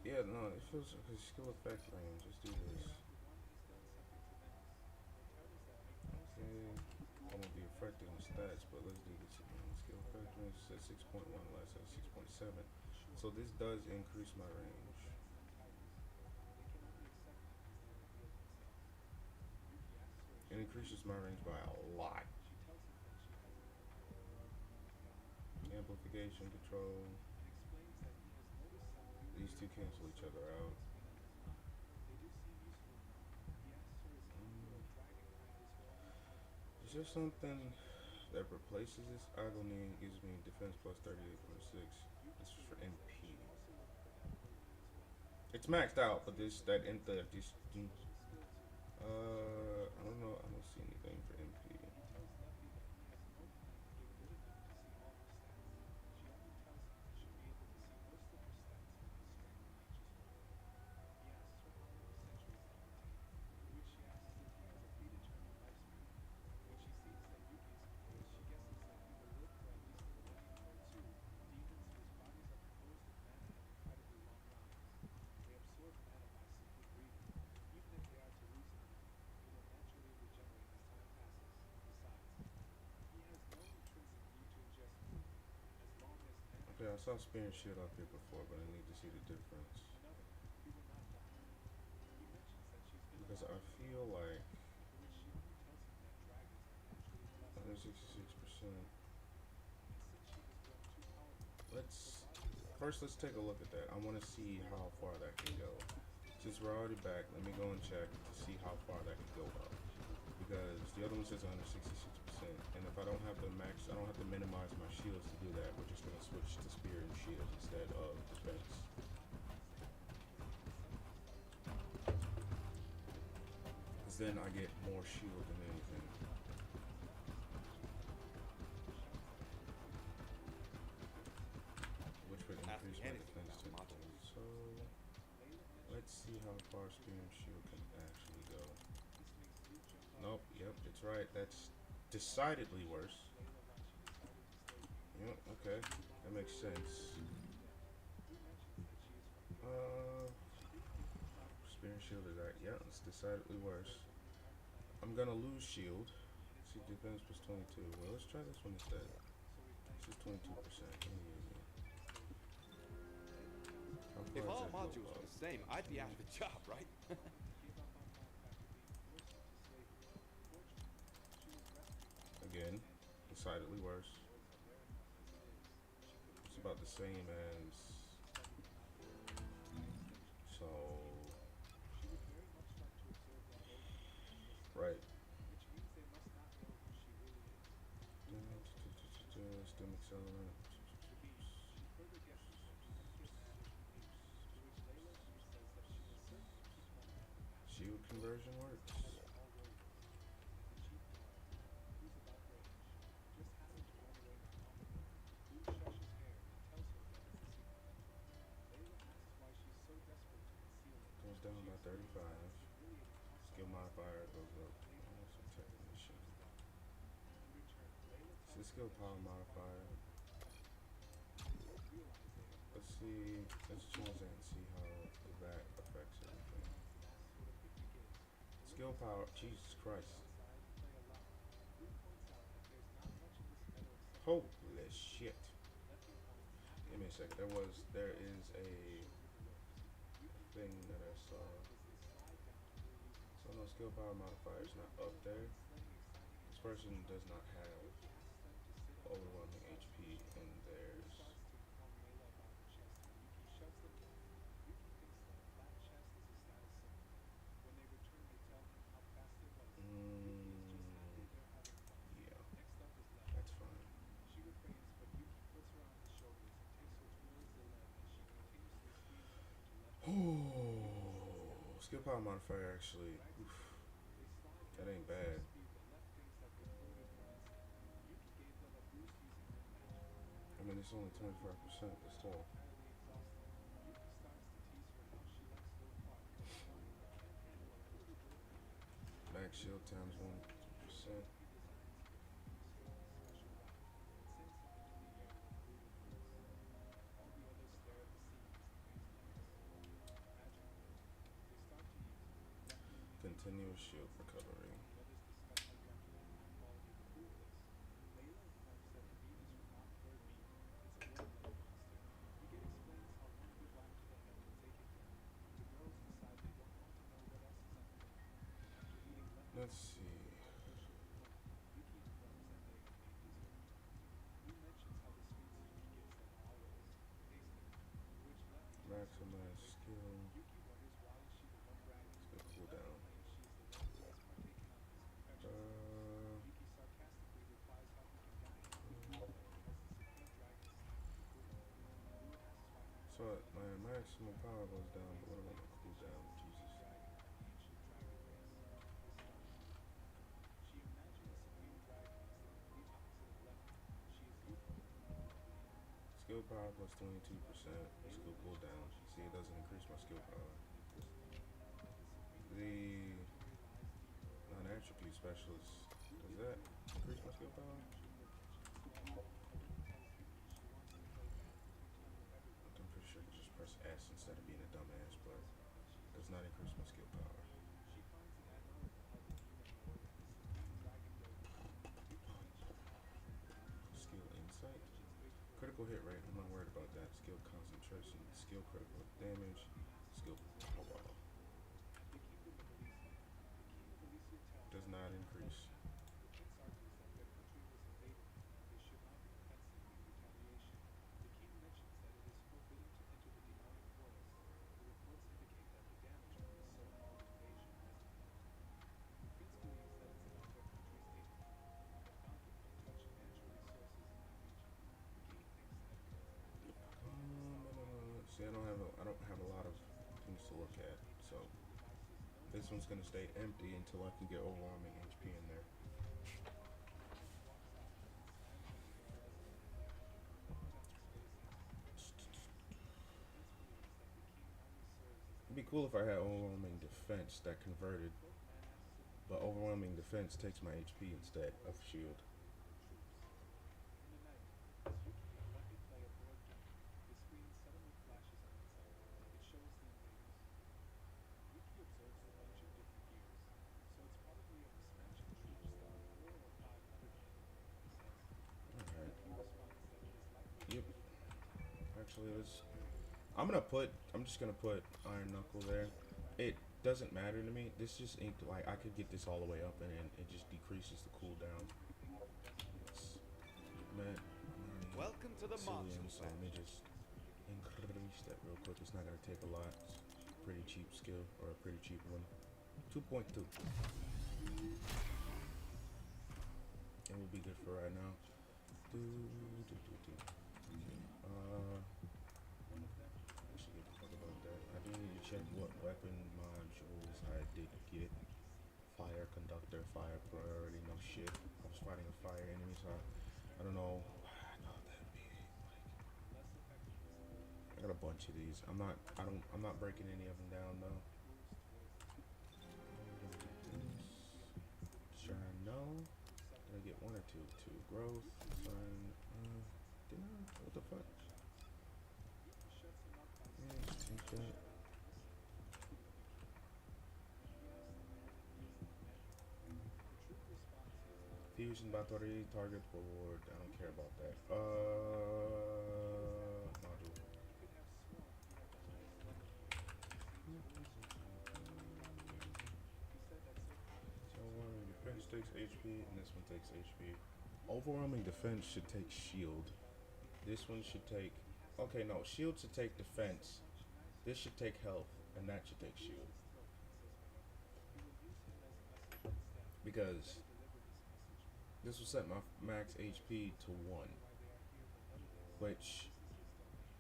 Yeah, no, it feels like a skill effect range. Let's do this. Okay, I won't be affected in stats, but let's do this again. Skill effect range is at 6.1, last at 6.7. So this does increase my range. It increases my range by a lot. Amplification control. These two cancel each other out. Is there something that replaces this agony and gives me defense plus 38.6. This is for MP. It's maxed out, but this that this I don't know. I don't see anything for MP. Okay, I saw spear and shield up here before, but I need to see the difference. Because I feel like 166%. Let's take a look at that. I want to see how far that can go. Since we're already back, let me go and check to see how far that can go up. Because the other one says 166%, and if I don't have to I don't have to minimize my shields to do that. We're just gonna switch to spear and shield instead of defense. Because then I get more shield than anything. Which would increase my defense tenfold. So let's see how far spear and shield can actually go. Nope, yep, it's right. That's decidedly worse. Yep, okay. That makes sense. Spear and shield is that. Yeah, it's decidedly worse. I'm gonna lose shield. See, defense plus 22. Well, let's try this one instead. This is 22%. If all modules were the same, I'd be out of a job, right? Again, decidedly worse. It's about the same as. So. Right. Stem accelerant. Shield conversion works. Goes down by 35. Skill modifier goes up. Also technician. So the skill power modifier. Let's see. Let's change that and see how that affects everything. Skill power. Jesus Christ. Holy shit. Give me a second. There is a thing that I saw. So no skill power modifier is not up there. This person does not have overwhelming HP in theirs. Yeah, that's fine. Skill power modifier actually, oof, that ain't bad. I mean, it's only 25%, but still. Max shield times 1%. Continuous shield recovery. Let's see. Maximize skill. Skill cooldown. maximum power goes down, but what about my cooldown? Jesus. Skill power plus 22%. Skill cooldown. See, it doesn't increase my skill power. The non-attribute specialist. Does that increase my skill power? I'm pretty sure I can just press S instead of being a dumbass, but it does not increase my skill power. Skill insight. Critical hit rate. I'm not worried about that. Skill concentration. Skill critical damage. Skill power. Does not increase. See, I don't have a lot of things to look at, so this one's gonna stay empty until I can get overwhelming HP in there. It'd be cool if I had overwhelming defense that converted, but overwhelming defense takes my HP instead of shield. Alright. Yep. Actually, I'm just gonna put Iron Knuckle there. It doesn't matter to me. This just ain't like I could get this all the way up and it just decreases the cooldown. Man, Welcome to the Cillian, so let me just increase that real quick. It's not gonna take a lot. It's a pretty cheap skill or a pretty cheap one. 2.2. It will be good for right now. I should get the fuck about that. I do need to check what weapon modules I did get. Fire conductor, fire priority, no shit. I was fighting a fire enemy, so I don't know. I thought that'd be like I got a bunch of these. I'm not breaking any of them down though. Sure, no. Did I get one or two? Two growth, sign. Didn't I? What the fuck? Yeah, just take that. Fusion battery, target forward. I don't care about that. Module. So overwhelming defense takes HP, and this one takes HP. Overwhelming defense should take shield. This one should take. Okay, no, shield should take defense. This should take health, and that should take shield. Because this will set my max HP to 1, which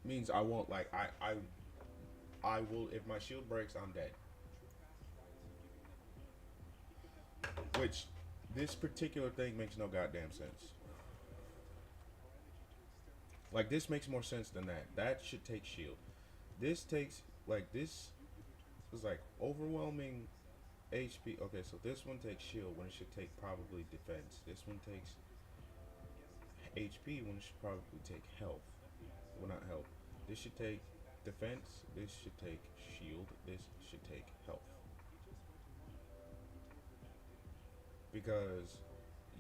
means I won't like I will if my shield breaks, I'm dead. Which this particular thing makes no goddamn sense. Like this makes more sense than that. That should take shield. This takes like this is like overwhelming HP. Okay, so this one takes shield when it should take probably defense. This one takes HP when it should probably take health. Well, not health. This should take defense. This should take shield. This should take health. Because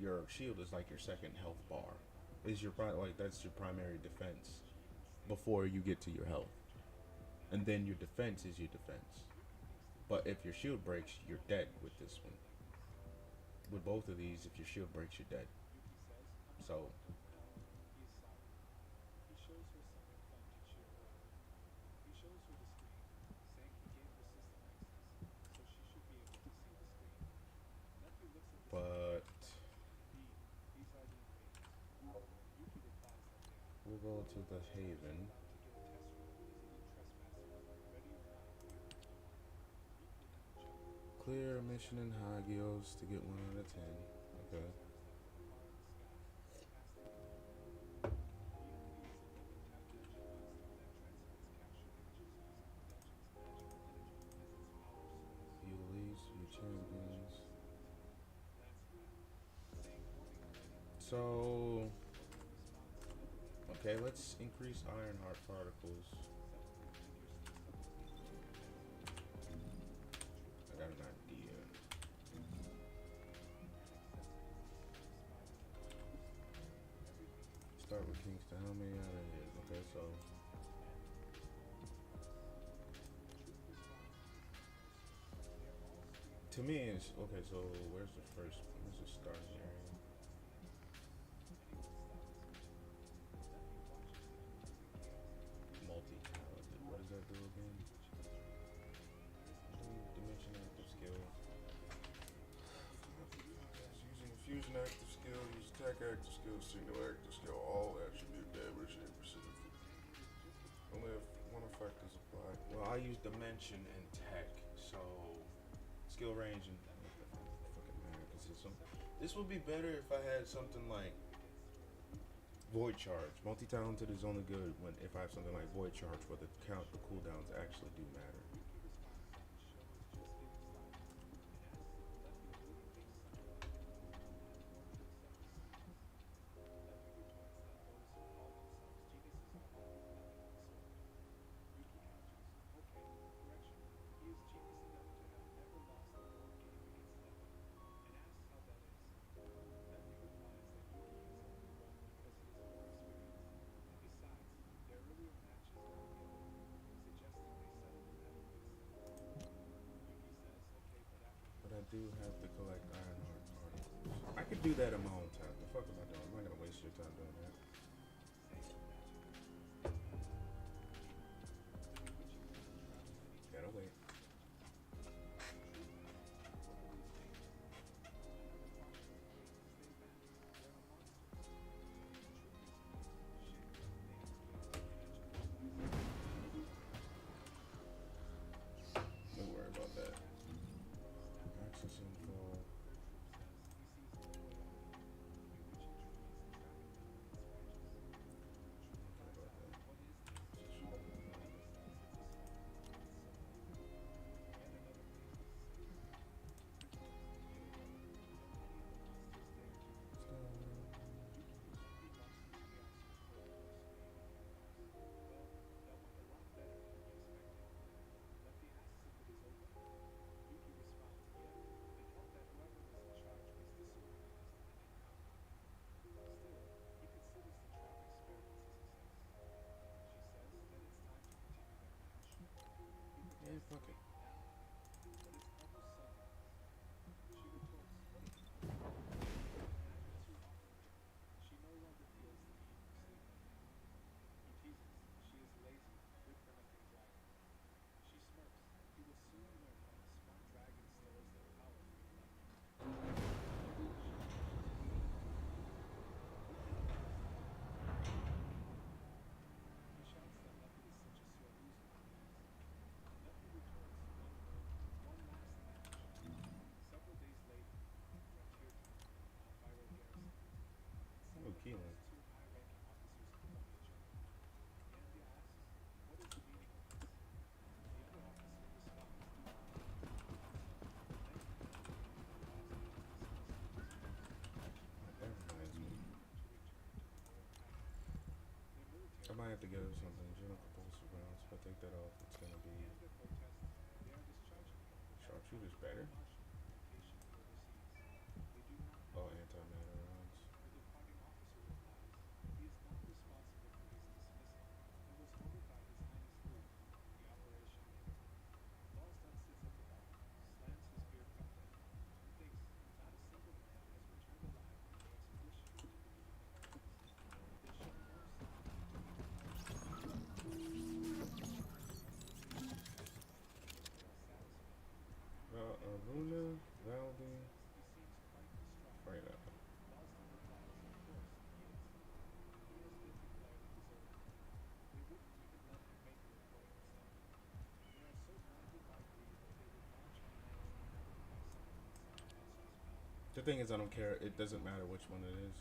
your shield is like your second health bar. Is your that's your primary defense before you get to your health. And then your defense is your defense. But if your shield breaks, you're dead with this one. With both of these, if your shield breaks, you're dead. So but we'll go to the Haven. Clear a mission in Hagios to get 1 out of 10. Okay. You least, you champions. So, okay, let's increase Ironheart particles. I got an idea. Start with Kingston. How many out of it? Okay, so to me it's okay. So where's the starting area? Multi-talented. What does that do again? Dimension active skill. Using fusion active skill, use attack active skill, signal active skill, all attribute damage and precision. Only if one effect is applied. Well, I use dimension and tech, so skill range and fucking matter because this would be better if I had something like Void Charge. Multi-talented is only good if I have something like Void Charge where the cooldowns actually do matter. I do have to collect Ironheart particles. I could do that in my own time. The fuck am I doing? I'm not gonna waste your time doing that. Gotta wait. Don't worry about that. Access info. Yeah, fuck it. Oh, Keelan. That reminds me. I might have to get her something. General propulsive rounds. If I take that off, it's gonna be sharpshooter's better. Oh, antimatter rounds. Luna, Valdi, Freda. The thing is, I don't care. It doesn't matter which one it is.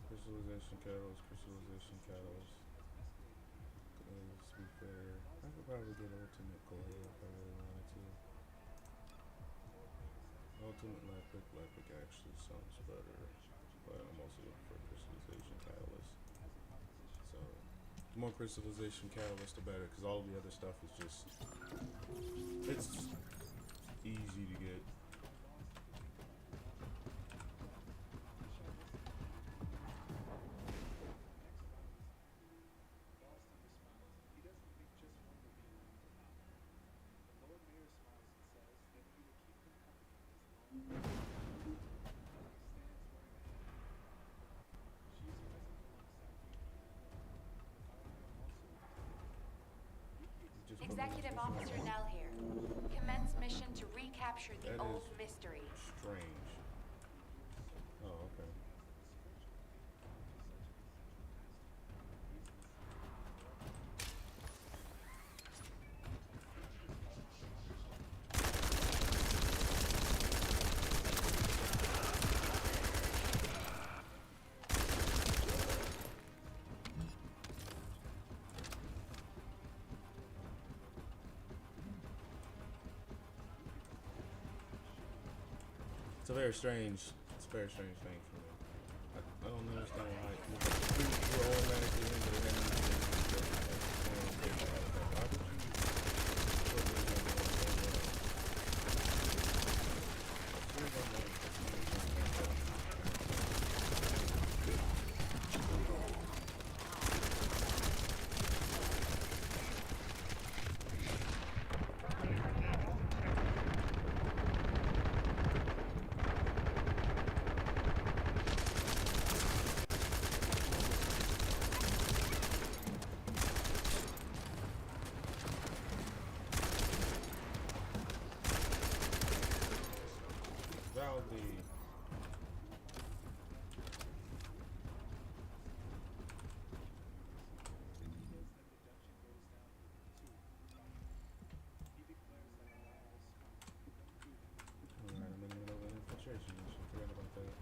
Crystallization catalyst, crystallization catalyst. To be fair, I could probably get ultimate clay if I really wanted to. Ultimate Lepic actually sounds better, but I'm also looking for crystallization catalyst. So, the more crystallization catalyst, the better, because all the other stuff is just, it's easy to get. Executive Officer Nell here. Commence mission to recapture the That old is mystery. strange. Oh, okay. It's a very strange thing for me. I don't understand why you're automatically into the enemy. Why would you put me in Valdi. Alright, I'm in the middle of an infiltration mission. Forget about that.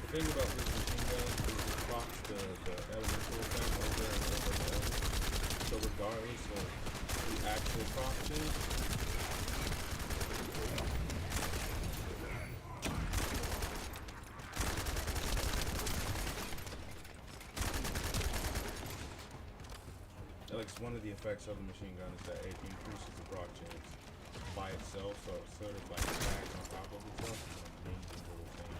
The thing about this machine gun is it procs the elemental thing over and over and over. So regardless of the actual procs, like one of the effects of the machine gun is that it increases the proc chance by itself, so it sort of like stacks on top of itself. It's like a dangerous little thing.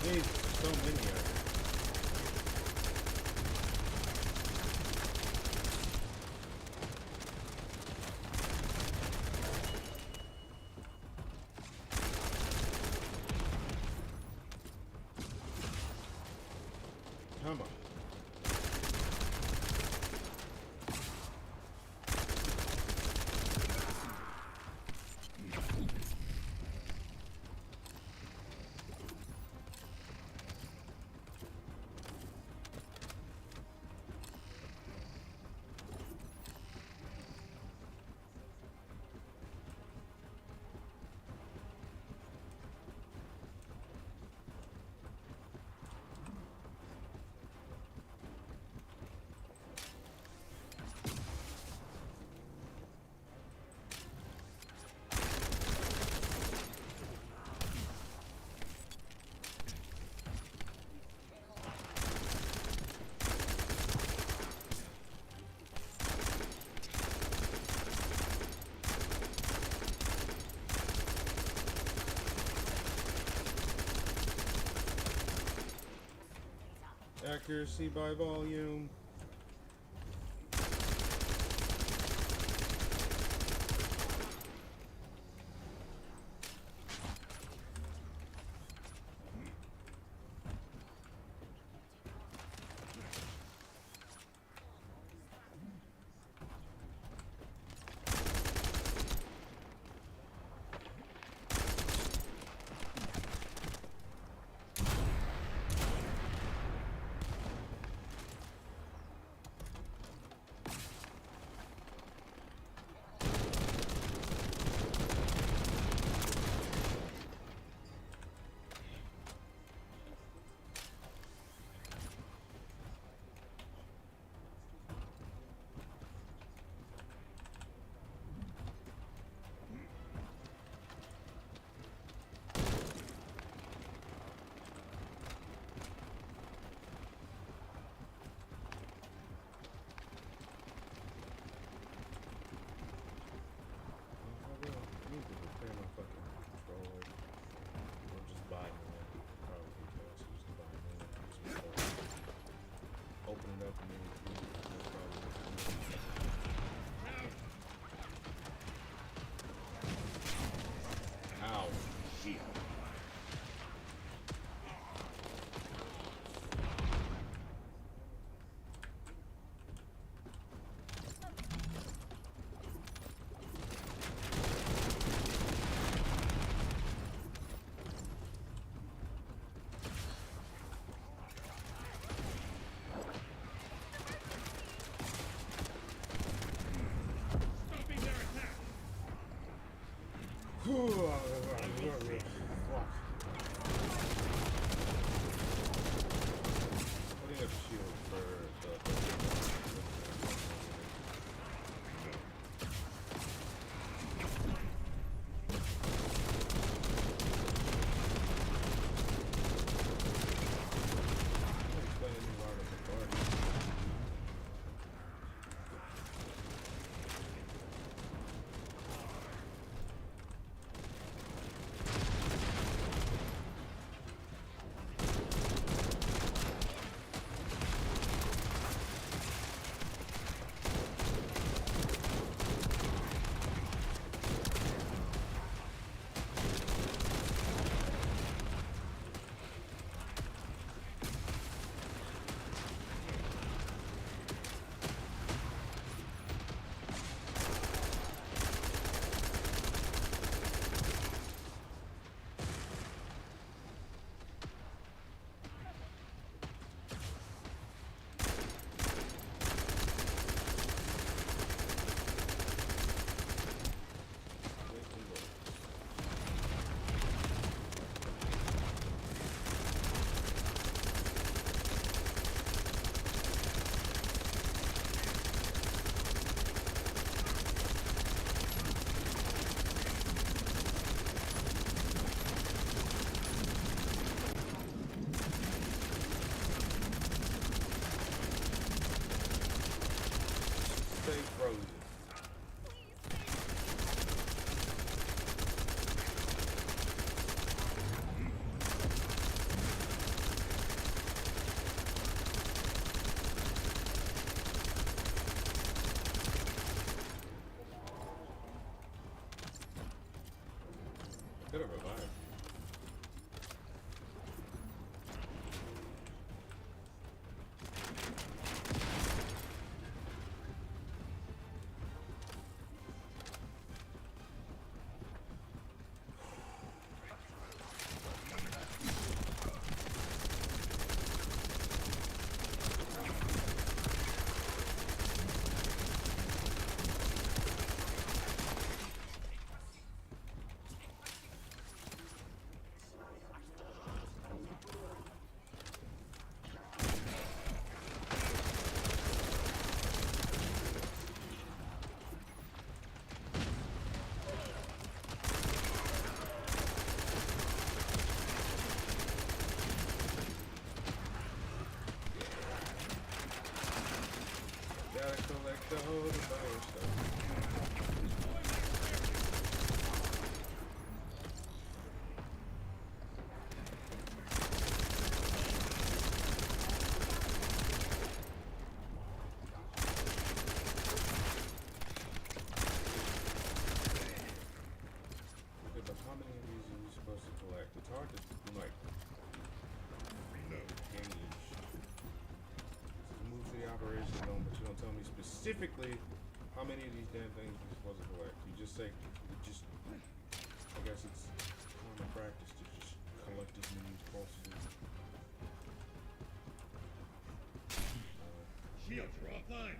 Jesus, there's so many of them. Come on. Accuracy by volume. Putting up shield for could have revived. Gotta collect all the fire stuff. Okay, but how many of these are we supposed to collect? It's hard to, like, gauge. Move to the operation zone, but you don't tell me specifically how many of these damn things you're supposed to collect. You just say, I guess it's common practice to just collect as many as possible. Shields are offline.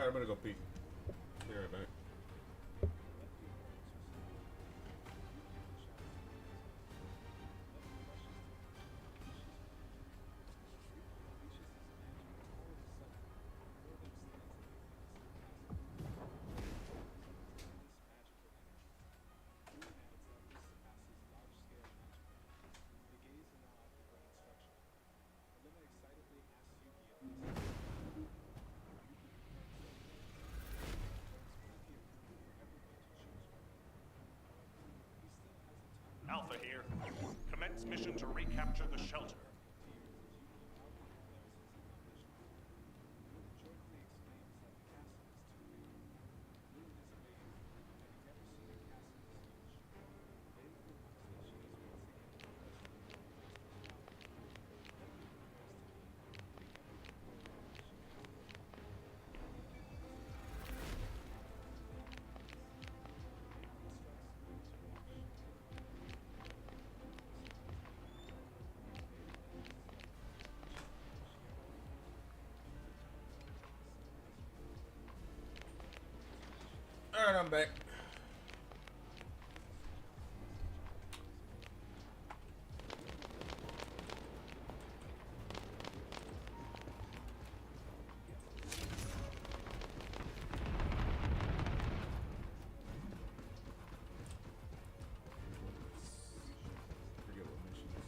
Alright, I'm gonna go pee. Be right back. Alpha here. Commence mission to recapture the shelter. Alright, I'm back. Forget what mission this is.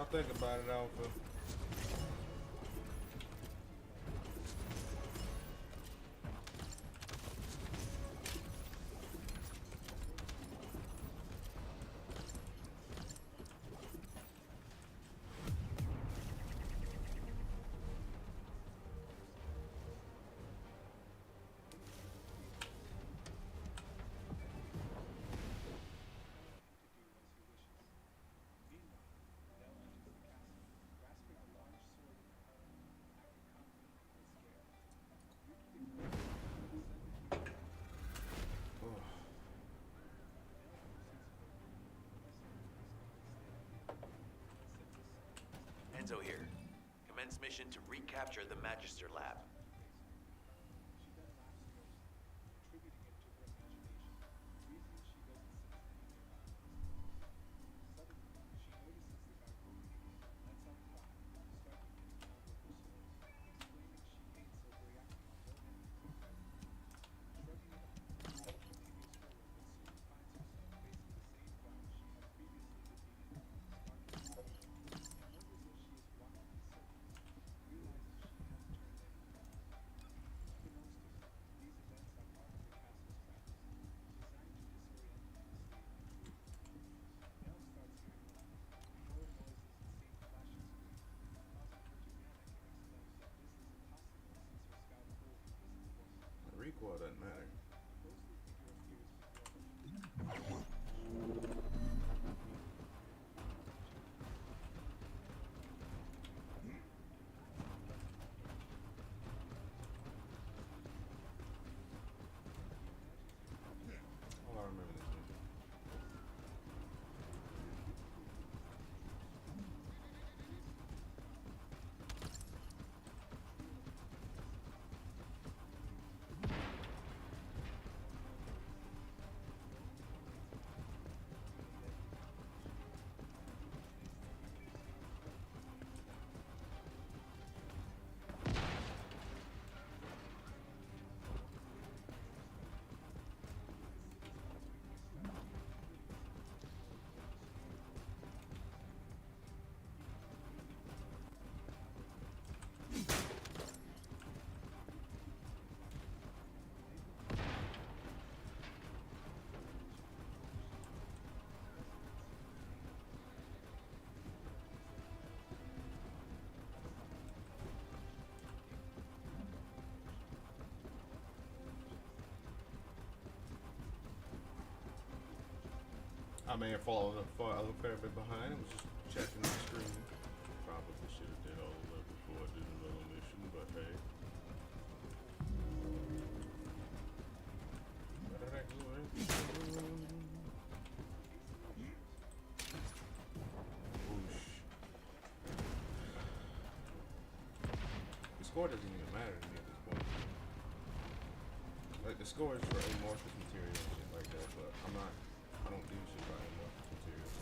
I'll think about it, Alpha. Enzo here. Commence mission to recapture the Magister Lab. Recoil doesn't matter. Oh, I remember this mission. I may have fallen a fair bit behind. I was just checking the screen. Probably should have did all of that before I did another mission, but hey. Where did I go? Whoosh. The score doesn't even matter to me at this point. Like, the score is for amorphous material and shit like that, but I don't do shit by amorphous material.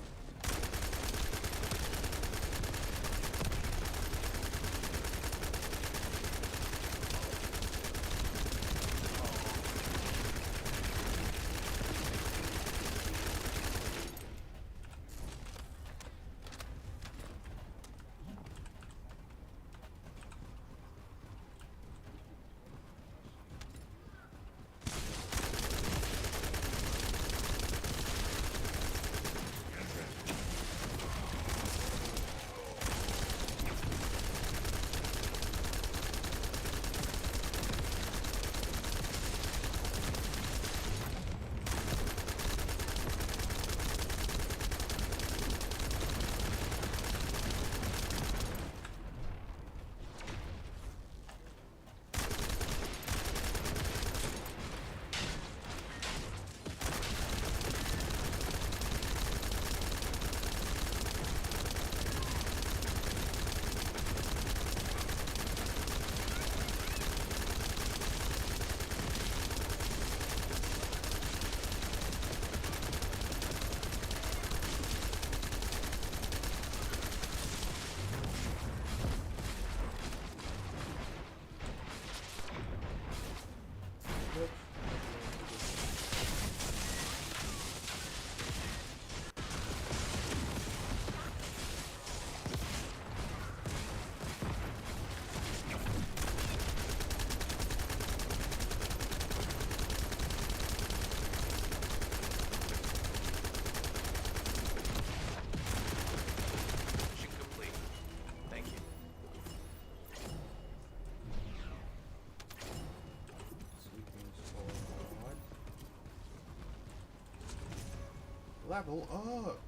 Level up.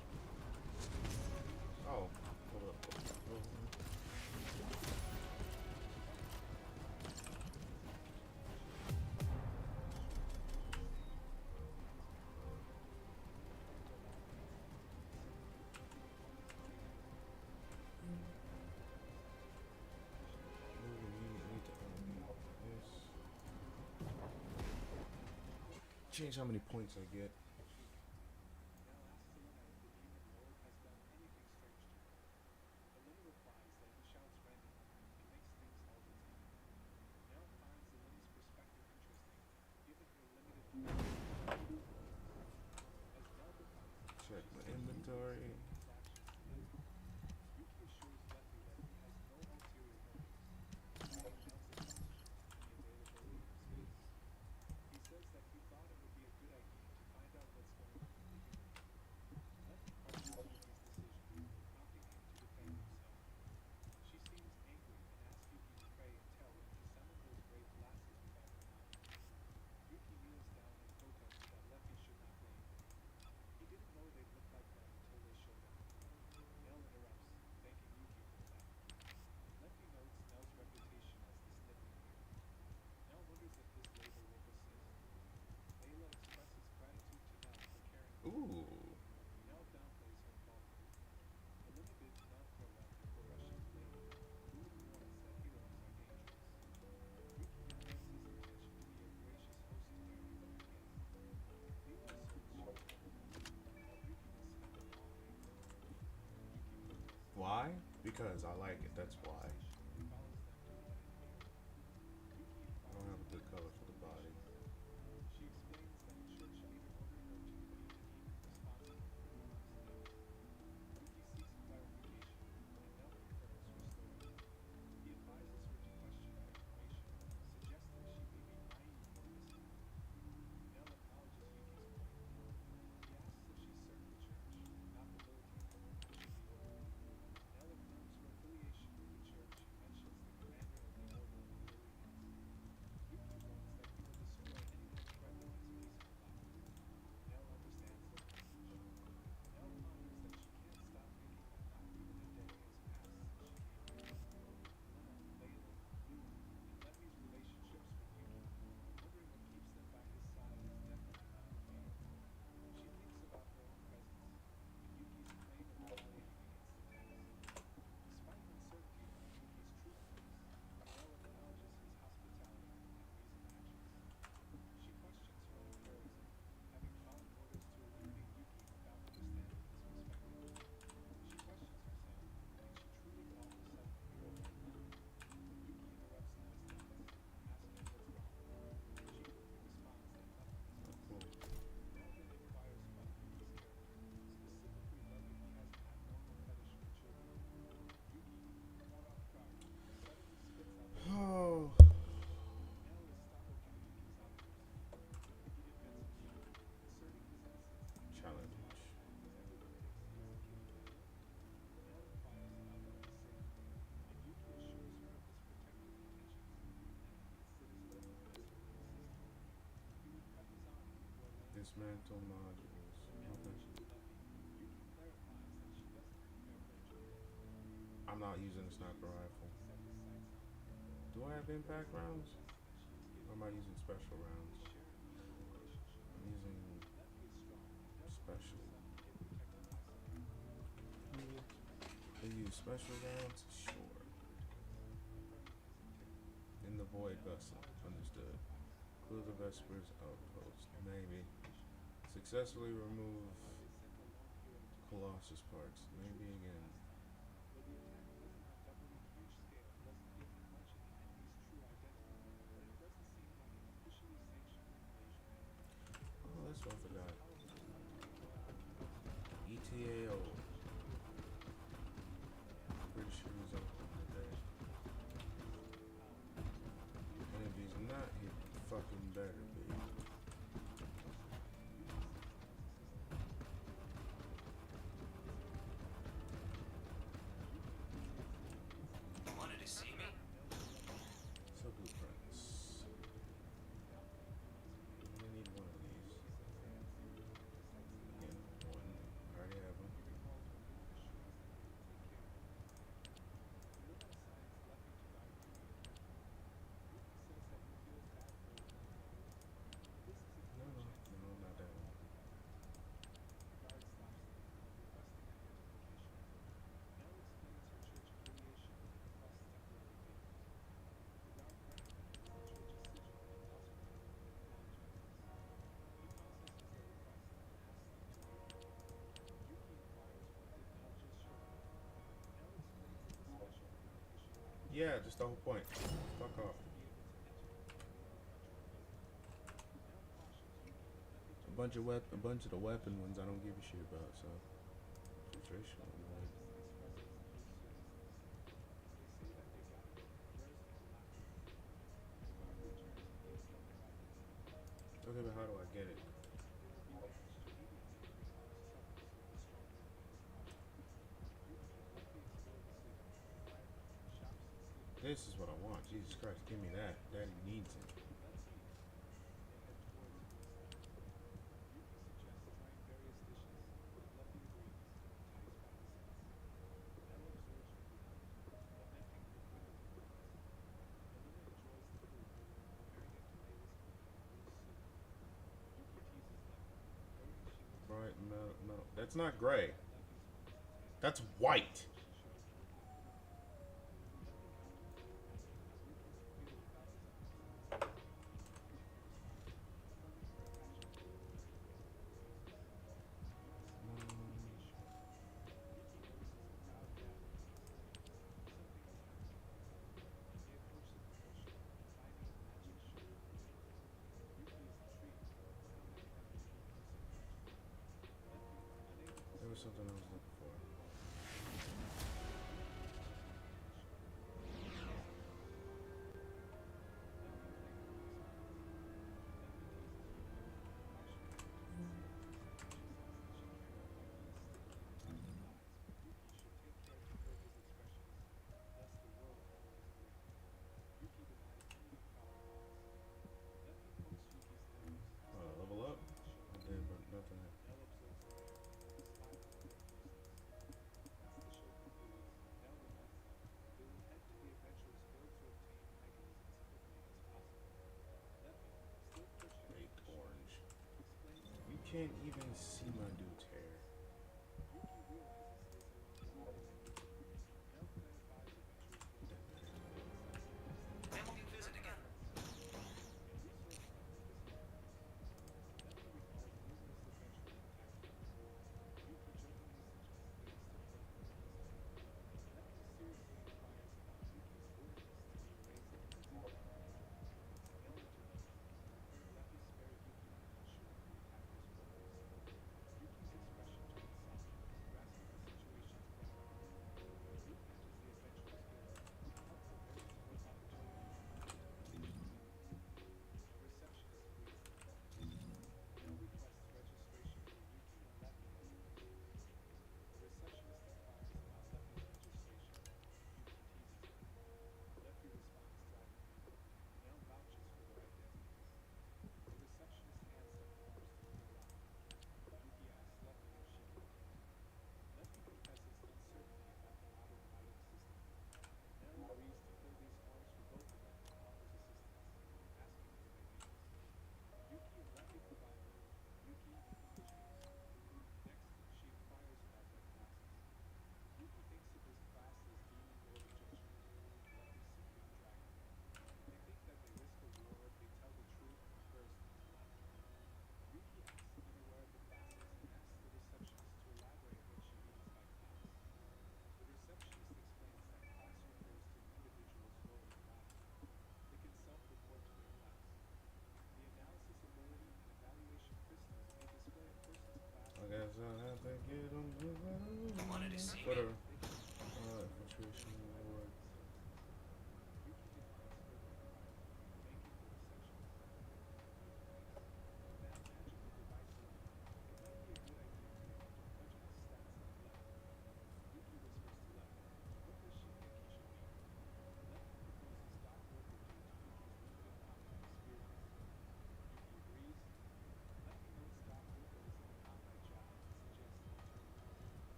Oh, hold up. Change how many points I get. Check my inventory. Ooh. Why? Because I like it, that's why. I don't have a good color for the body. Oh. Challenge. Dismantle modules. Okay. I'm not using a sniper rifle. Do I have impact rounds? Or am I using special rounds? I'm using special. I use special rounds? Sure. In the void vessel. Understood. Clue the Vesper's outpost. Maybe. Successfully remove Colossus parts. Maybe again. Oh, that's what I forgot. ETAO. Pretty sure he's open today. And if he's not, he fucking better be. Yeah, just the whole point. Fuck off. A bunch of the weapon ones I don't give a shit about. So, frustrational. Okay, but how do I get it? This is what I want. Jesus Christ, give me that. Daddy needs it. Bright metal. No, that's not gray. That's white. There was something I was looking for. Level up? I did, but nothing. Baked orange. You can't even see my dude's hair.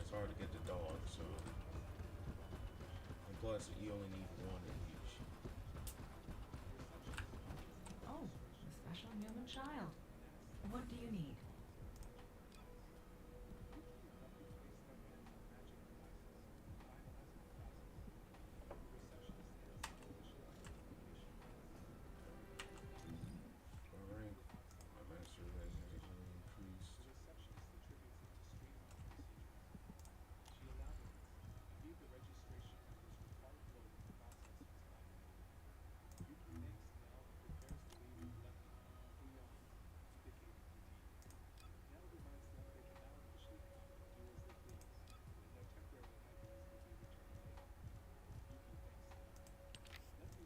it's hard to get the dog, so. And plus, you only need one of each. Oh, a special human child. What do you need? My rank, my master rank has really increased.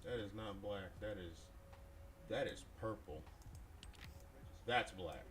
That is not black. That is purple. That's black.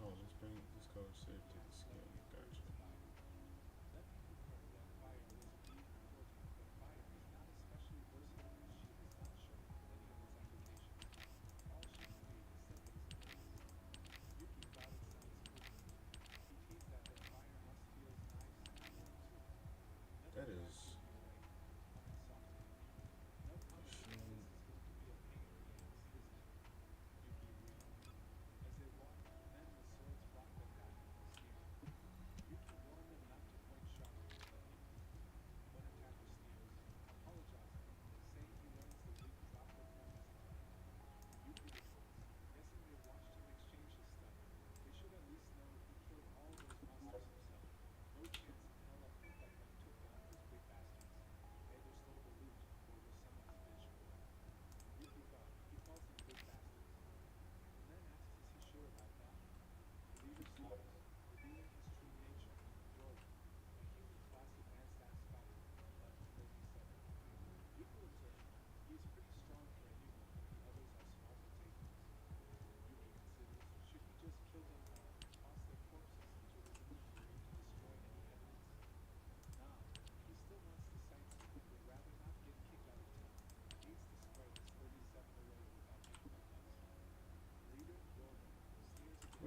Oh, this code saved to the skin. Gotcha. That is. Machine.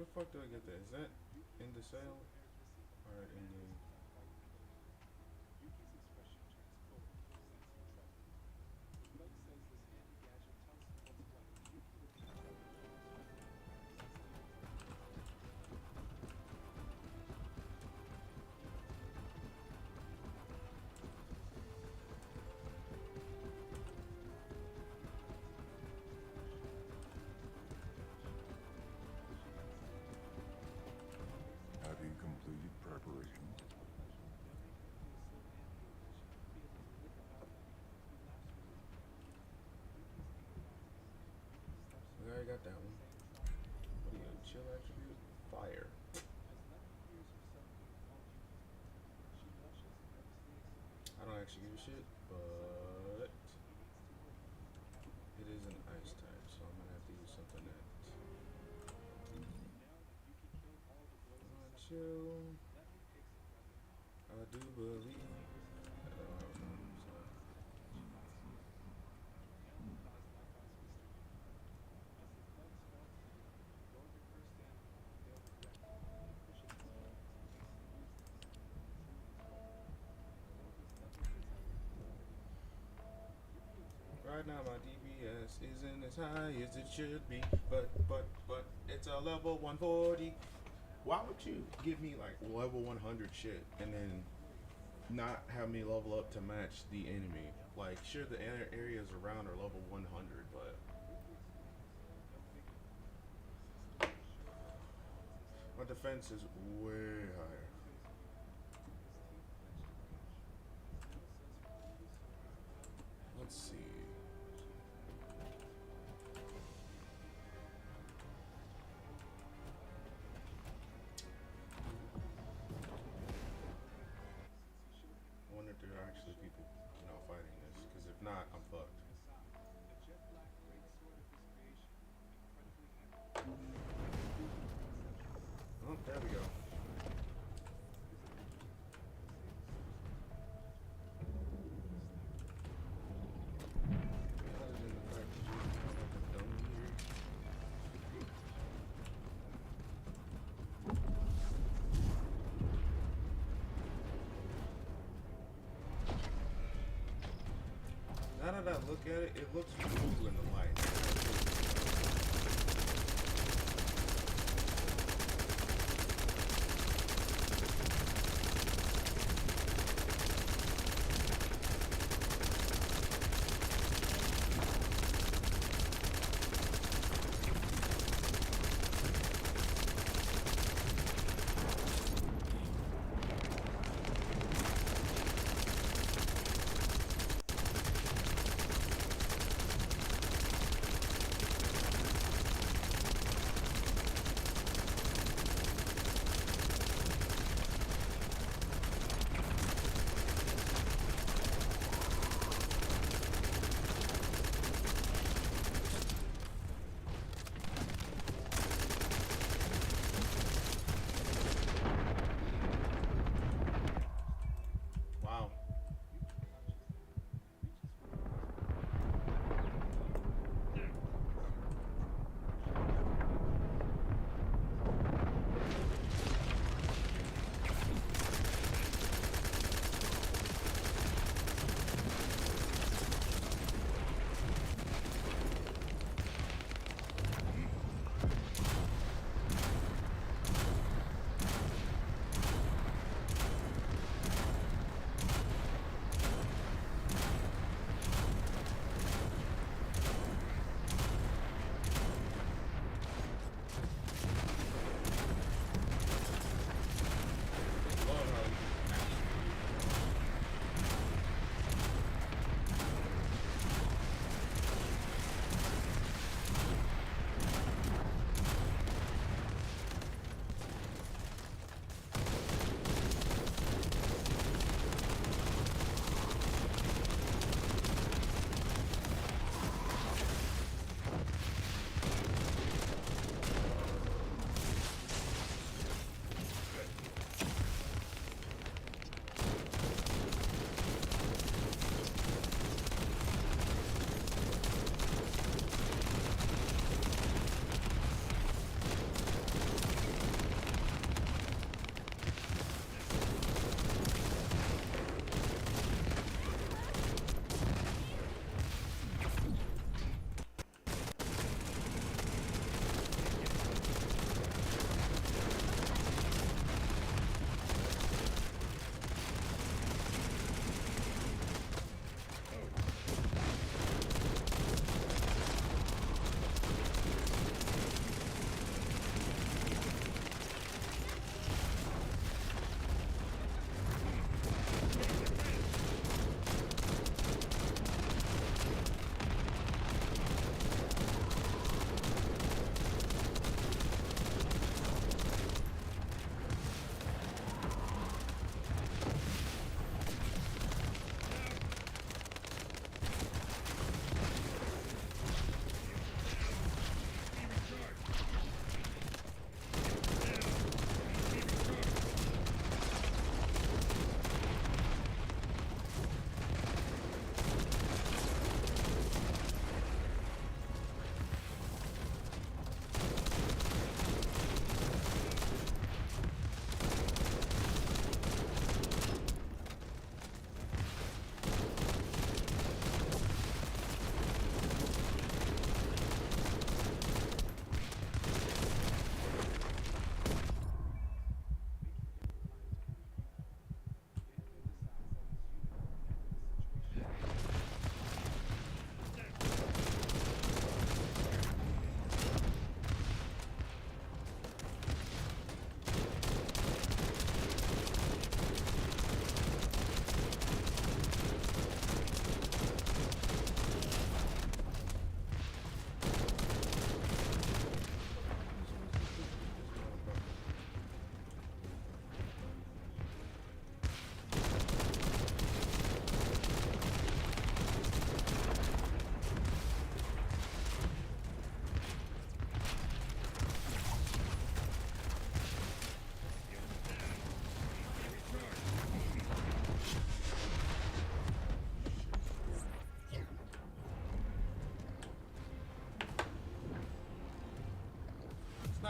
Where the fuck do I get that? Is that in the sale? Or in the... got that one. What do you chill attribute? Fire. I don't actually give a shit, but it is an ice type, so I'm gonna have to use something that. Chill. I do believe. Right now my DPS isn't as high as it should be, but it's a level 140. Why would you give me like level 100 shit and then not have me level up to match the enemy? Like, sure, the areas around are level 100, but my defense is way higher. Let's see. I wonder if there are actually people, fighting this, because if not, I'm fucked. Oh, there we go. Now that I look at it, it looks cool in the light.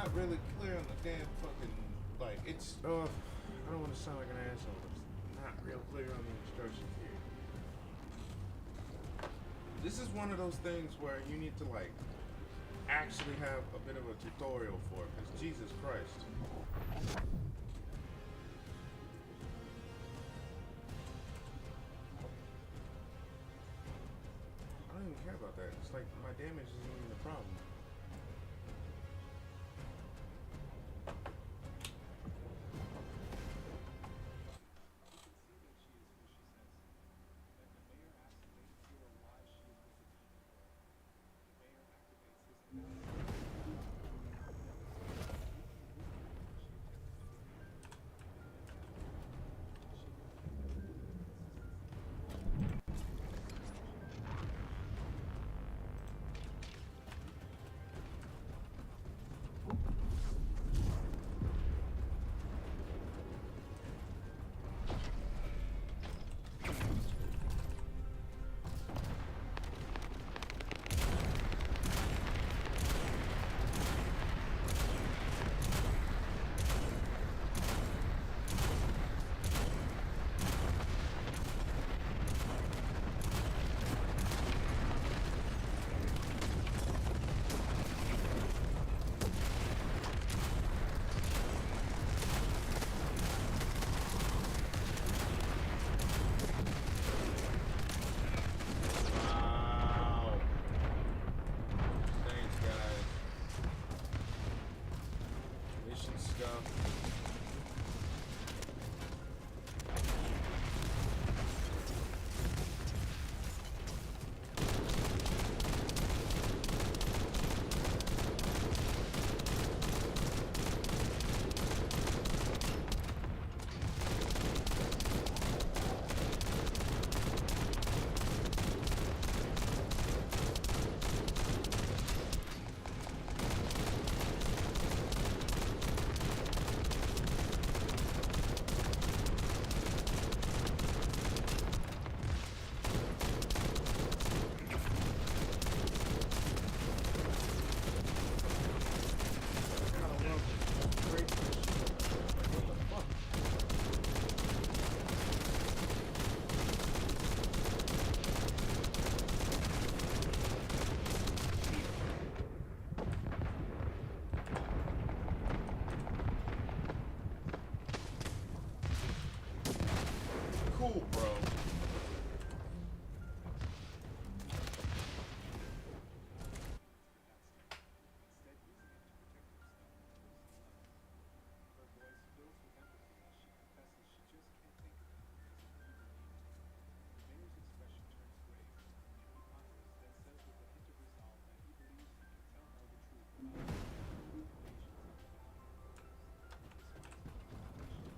not really clear on the damn fucking, like, it's, I don't want to sound like an asshole, but it's not real clear on the instructions here. This is one of those things where you need to, like, actually have a bit of a tutorial for it, because Jesus Christ. I don't even care about that. It's like, my damage isn't even the problem. Cool, bro.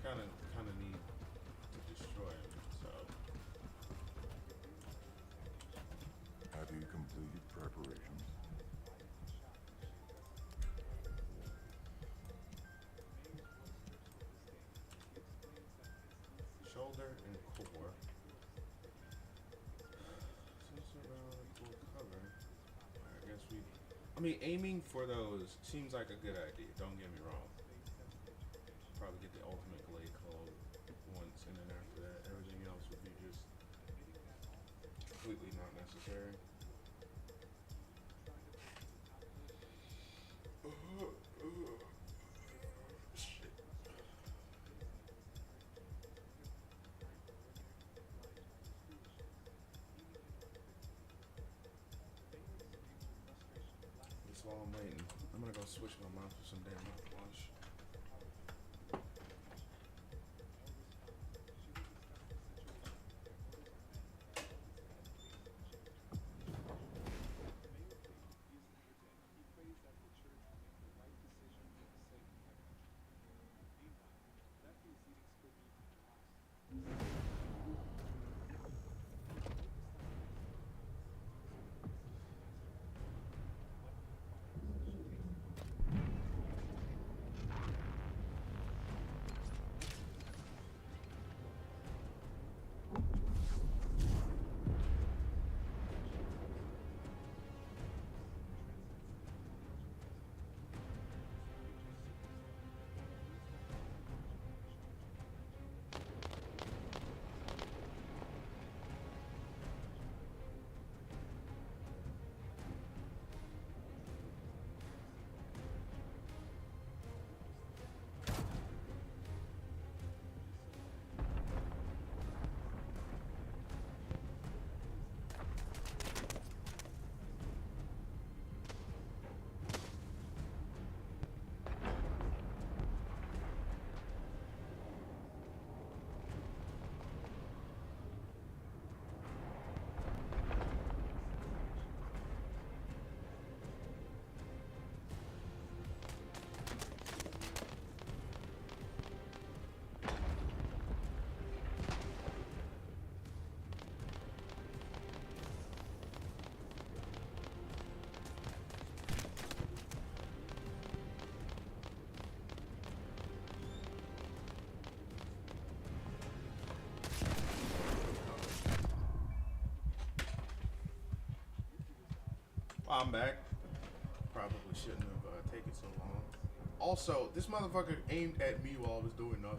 Kind of need to destroy him. So. Have you completed preparations? Shoulder and core. Since around full cover, I guess we. I mean, aiming for those seems like a good idea. Don't get me wrong. Probably get the ultimate glade call once, and then after that, everything else would be just completely not necessary. Shit. Just while I'm waiting, I'm gonna go switch my mouth for some damn mouthwash. I'm back. Probably shouldn't have taken so long. Also, this motherfucker aimed at me while I was doing nothing.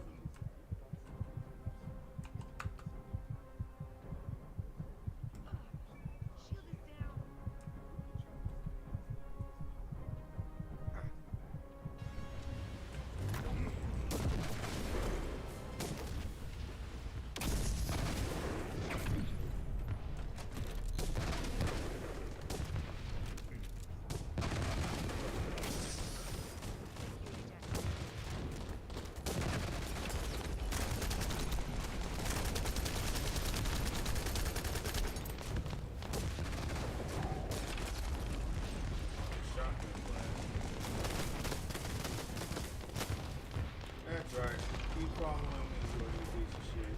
That's right. Keep following me, you piece of shit.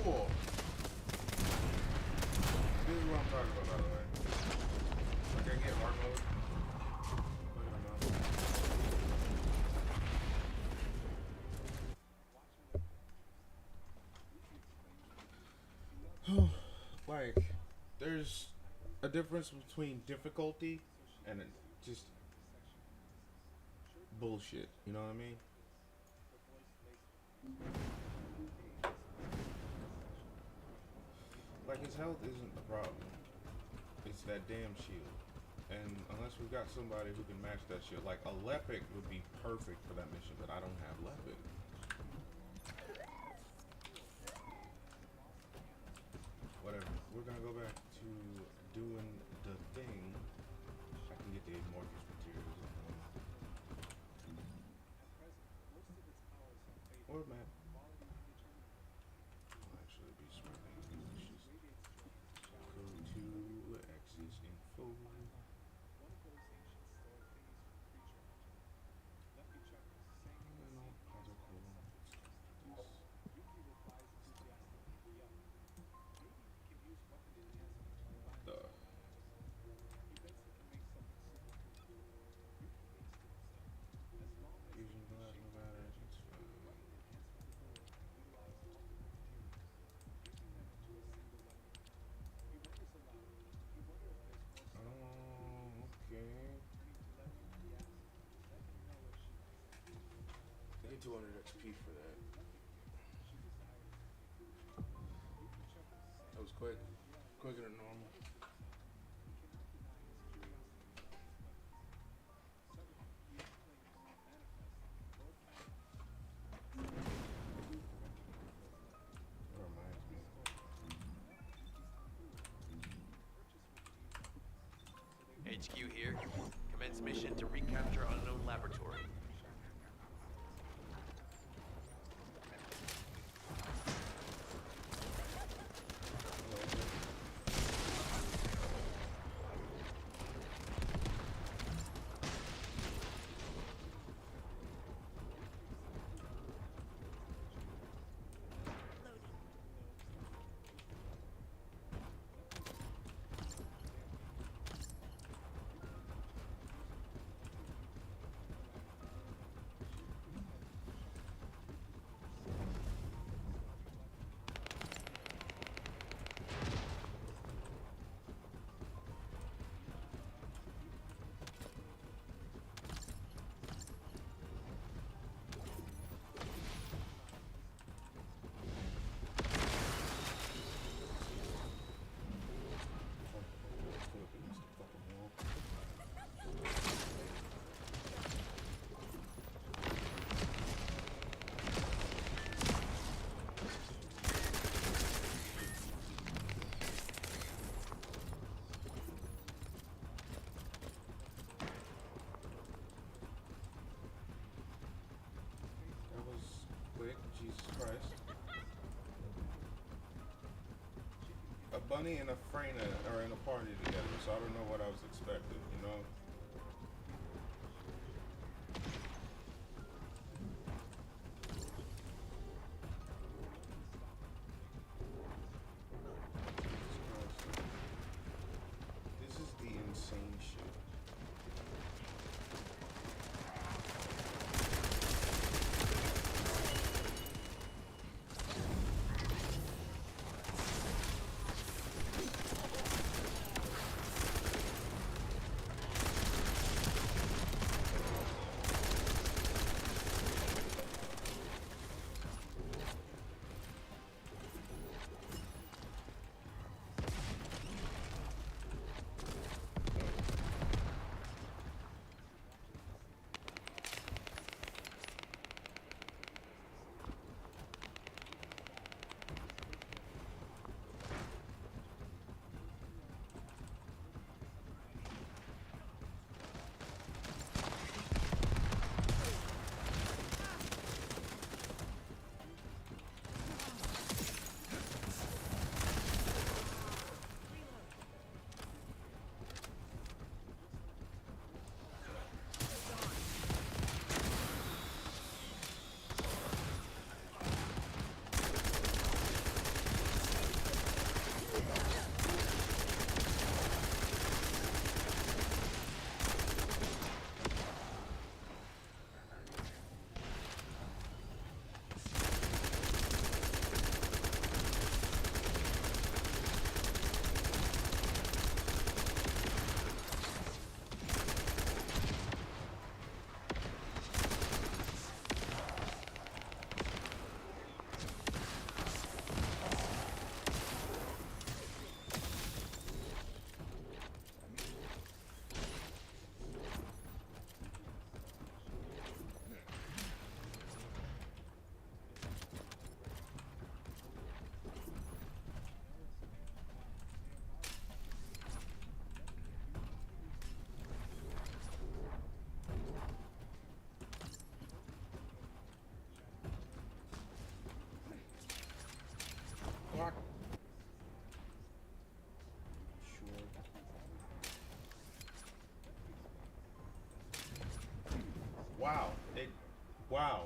Cool. This is what I'm talking about, by the way. Like, I get hard mode. Look at my mouth. Like, there's a difference between difficulty and just bullshit. You know what I mean? Like, his health isn't the problem. It's that damn shield. And unless we've got somebody who can match that shit, like a Lepic would be perfect for that mission, but I don't have Lepic. Whatever. We're gonna go back to doing the thing. I can get the Mortgage materials. Or map. I'll actually be smart. Let's just go to X's info. 200 XP for that. That was quick. Quicker than normal. That reminds me. HQ here. Commence mission to recapture unknown laboratory. Jesus Christ. A bunny and a Freyna are in a party together, so I don't know what I was expecting, you know? This is the insane shit. Fuck. Sure. Wow. Wow.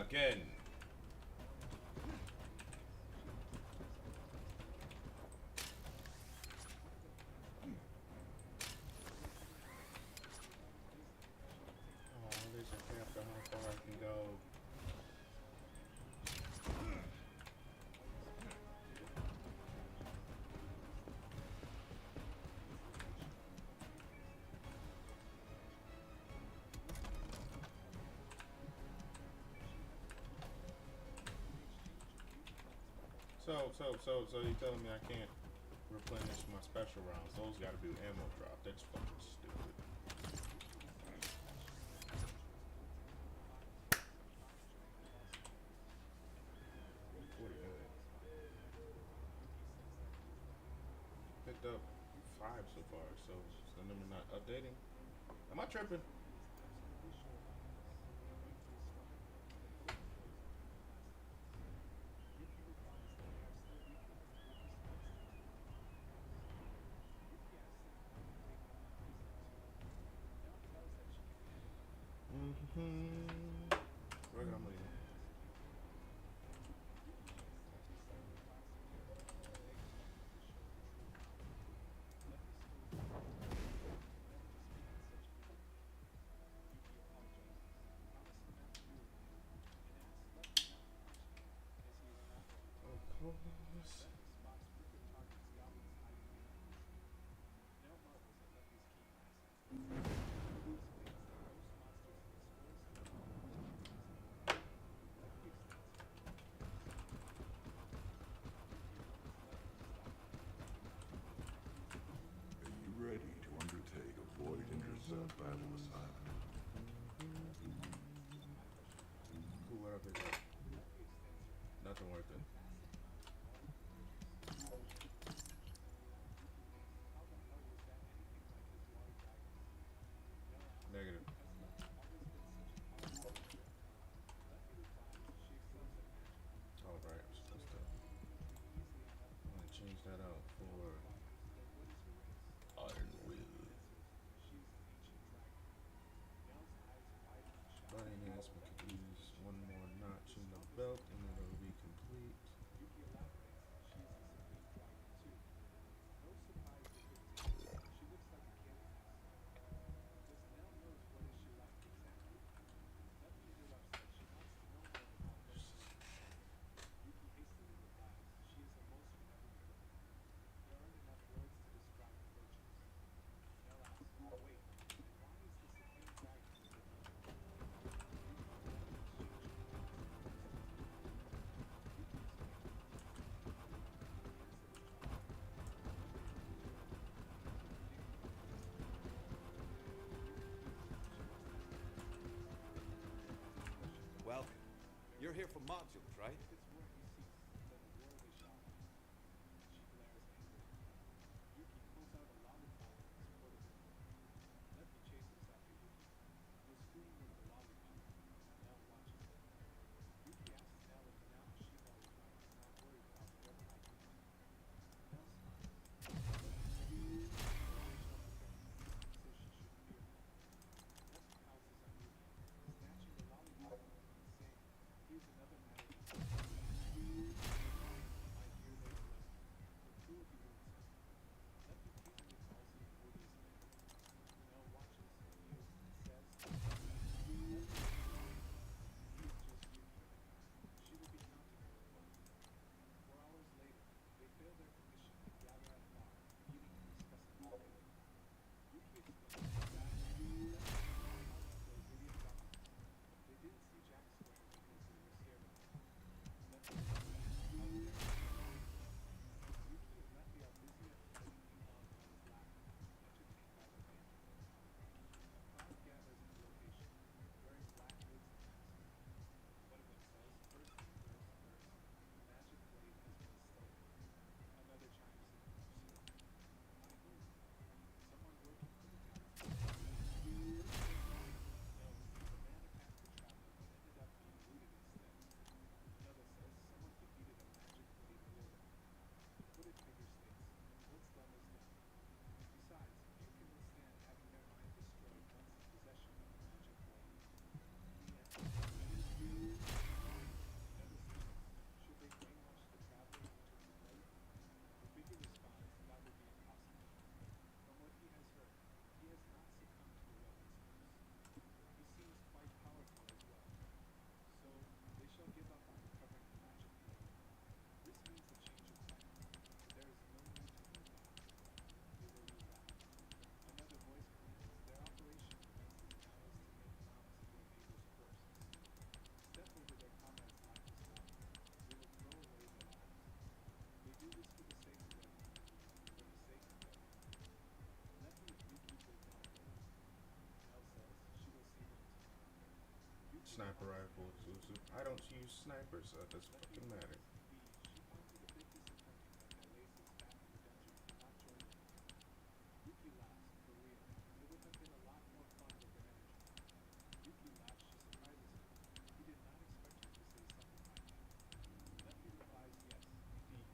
Again. Oh, at least I can't feel how far I can go. So you telling me I can't replenish my special rounds? Those gotta be ammo drop. That's fucking stupid. Picked up 5 so far, so is the number not updating? Am I tripping? Where am I leaving? Of course. Are you ready to undertake a void intercept battle assignment? Cool, what up is that? Nothing worth it. Negative. All right, I'm supposed to. I'm gonna change that out for Iron Will. Body enhancement could use one more notch in the belt, and then it'll be complete. Welcome. You're here for modules, right? sniper rifle exclusive. I don't use snipers, so it doesn't fucking matter.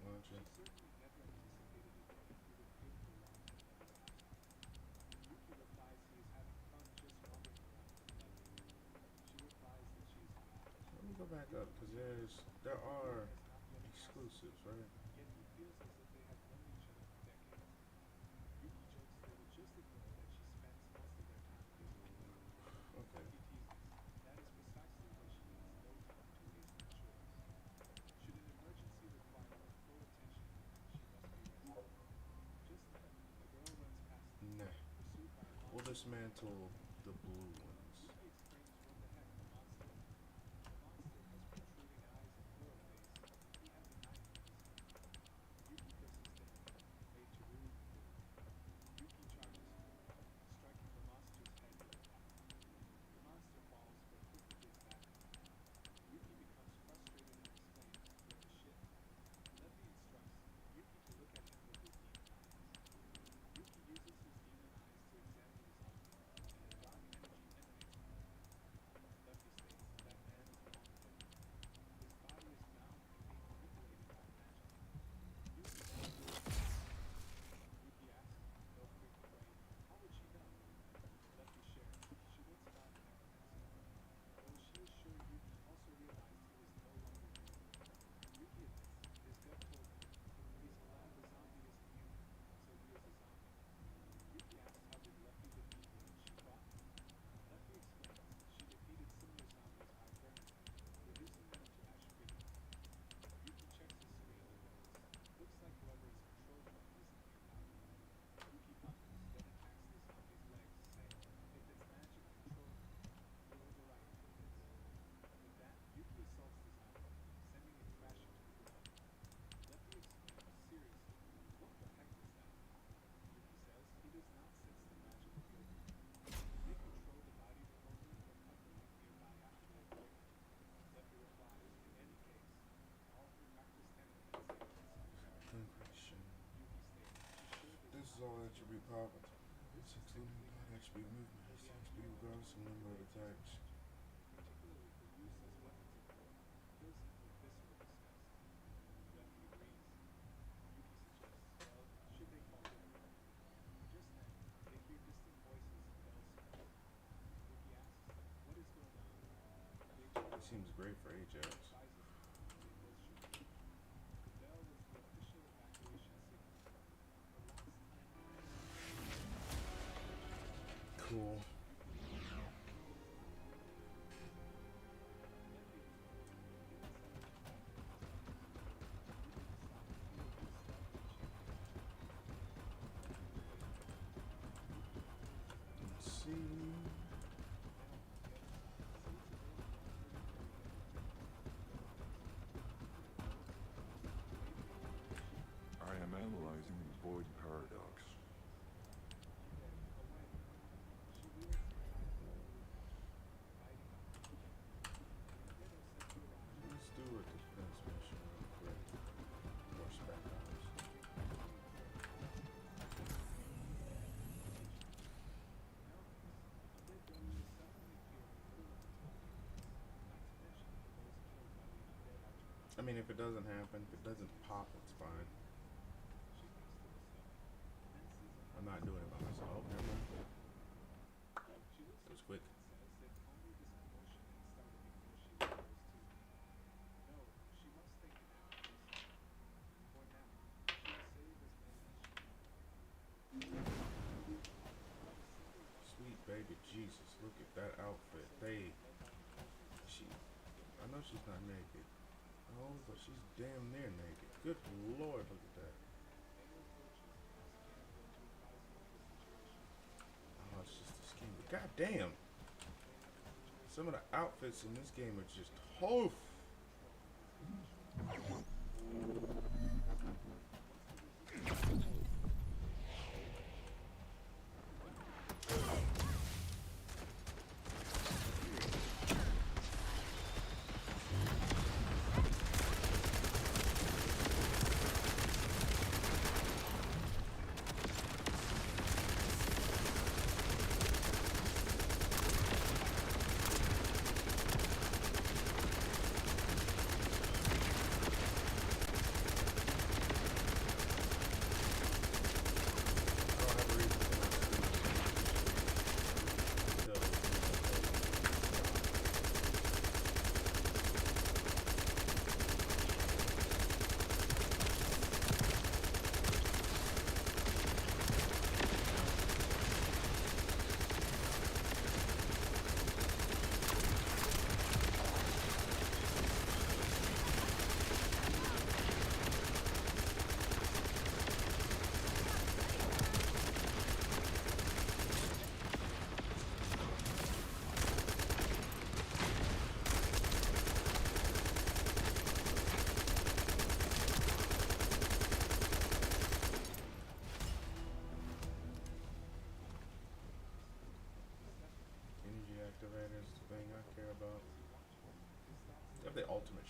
Launcher. Let me go back up because there are exclusives, right? Okay. Nah. We'll dismantle the blue ones. This is all attribute power. It's including blood attribute movement. It's attribute regardless of number of attacks. It seems great for Ajax. Cool. Let's see. I am analyzing the void paradox. Let's do a defense mission real quick. More spec ops. I mean, if it doesn't happen, if it doesn't pop, it's fine. I'm not doing it by myself. Oh, never mind. That was quick. Sweet baby Jesus, look at that outfit. I know she's not naked. Oh, but she's damn near naked. Good Lord, look at that. Oh, it's just the skin. But goddamn, some of the outfits in this game are just hoof.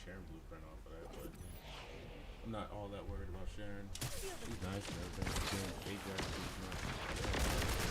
Sharon blueprint off of that, but I'm not all that worried about Sharon. She's nice and everything. Ajax is not.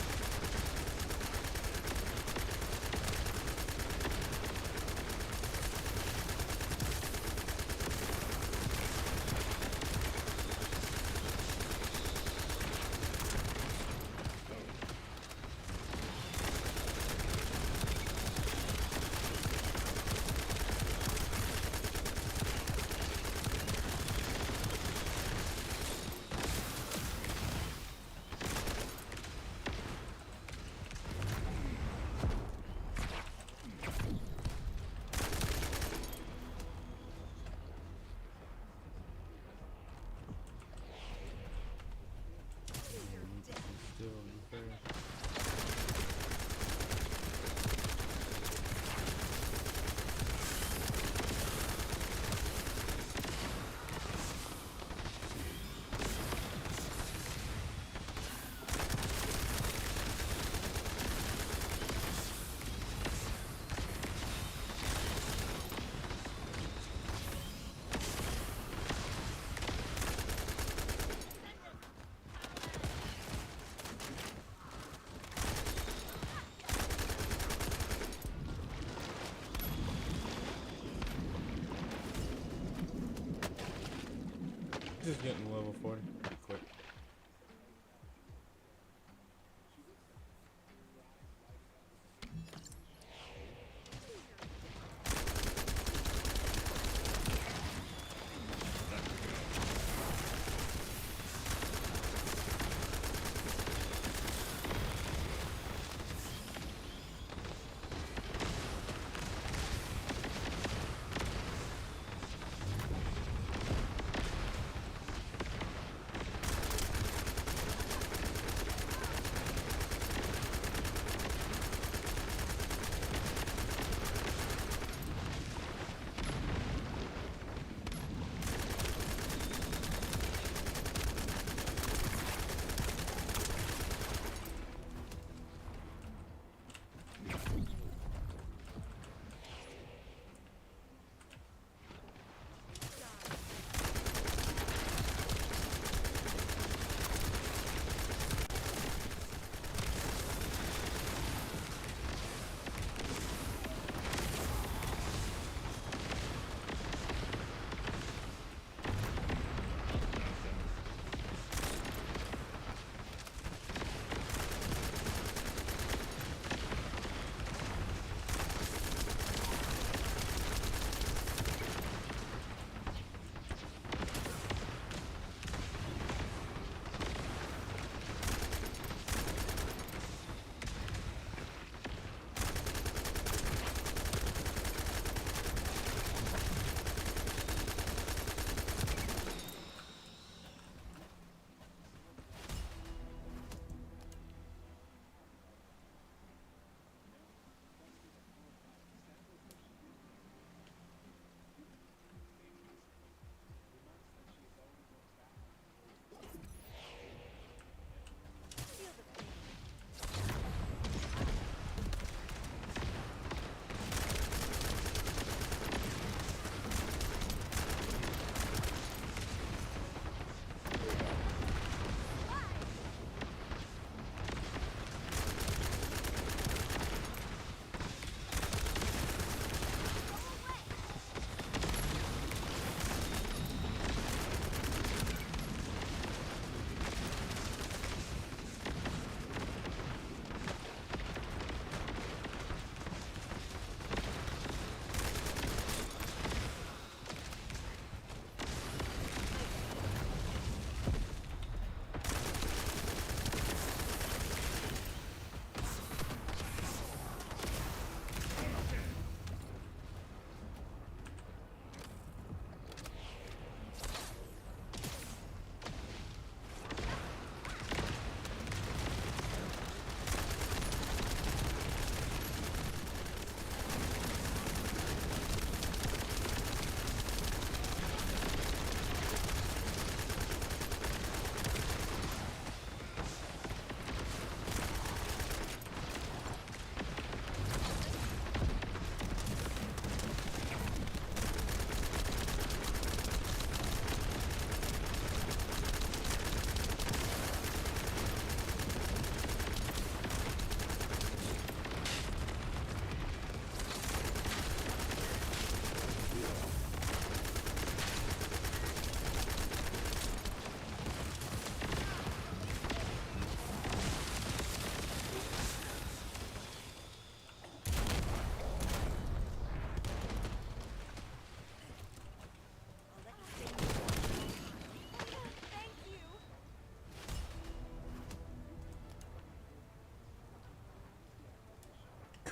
Just getting level 40 pretty quick.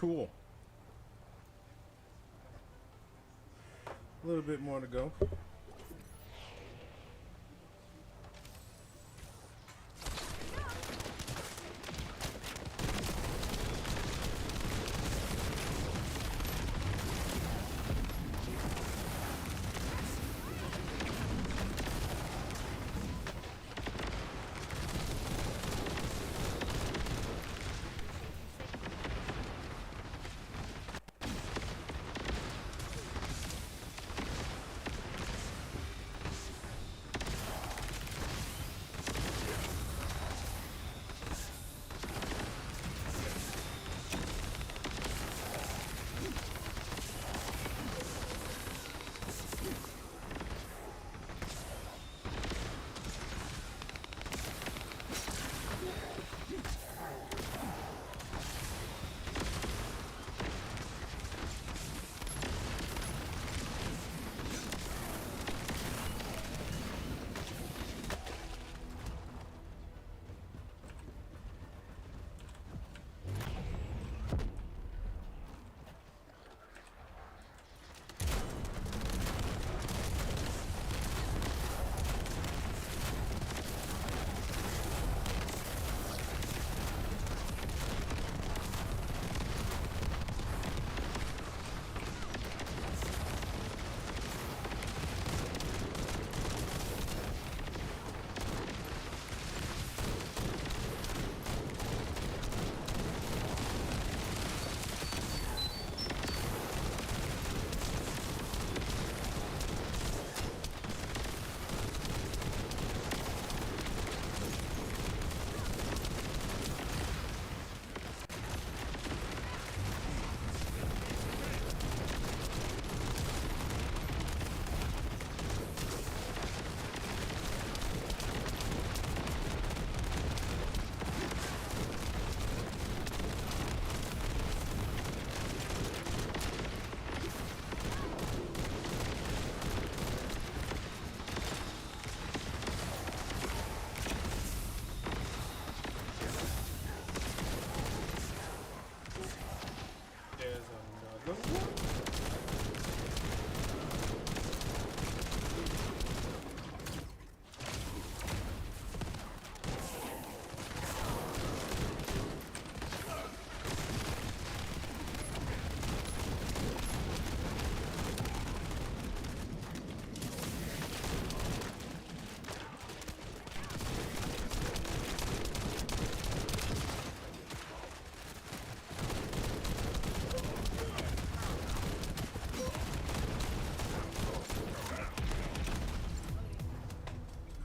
Cool. A little bit more to go.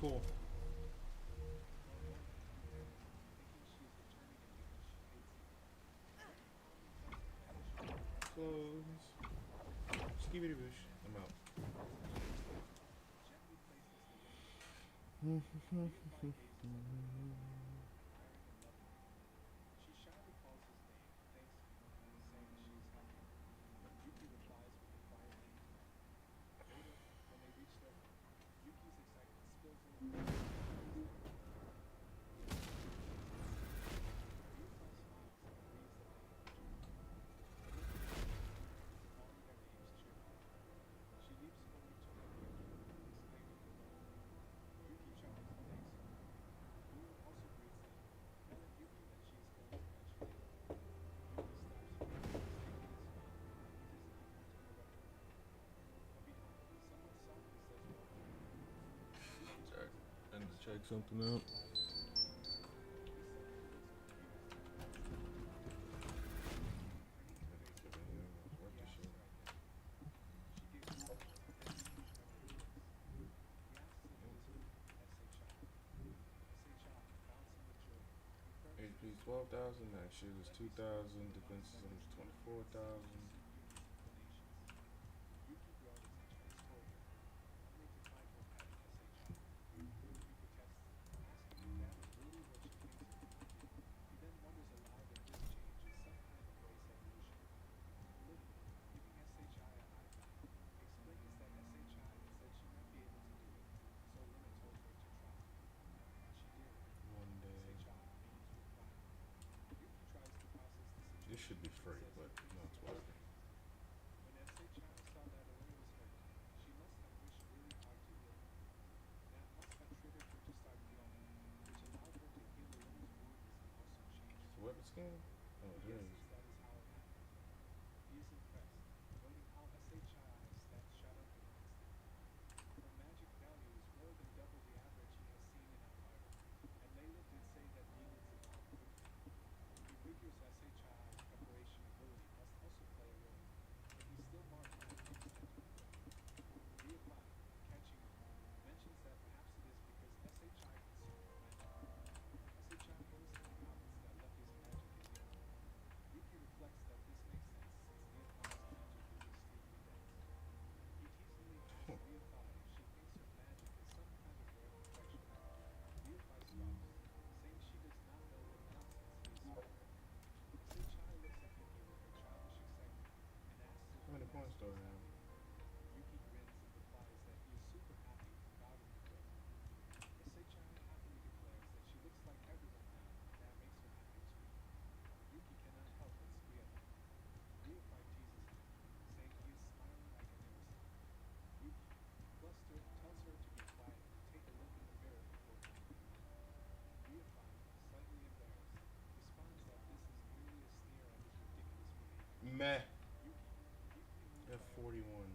Cool. Close. Skibidi boosh. I'm out. Check something out. HP 12,000, that shit is 2,000, defense system is 24,000. should be free, but no, it's whatever. It's a weapon skin? Oh, it is. How many points do I have? Meh. F41.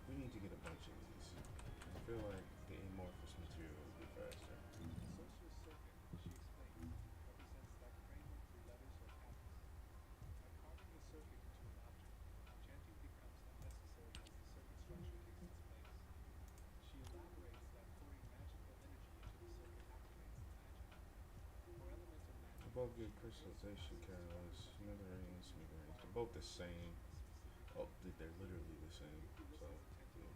We need to get a bunch of these. I feel like the amorphous material would be faster. They both give crystallization catalyst, smithereens, smithereens. They're both the same. Oh, they're literally the same. So, yeah.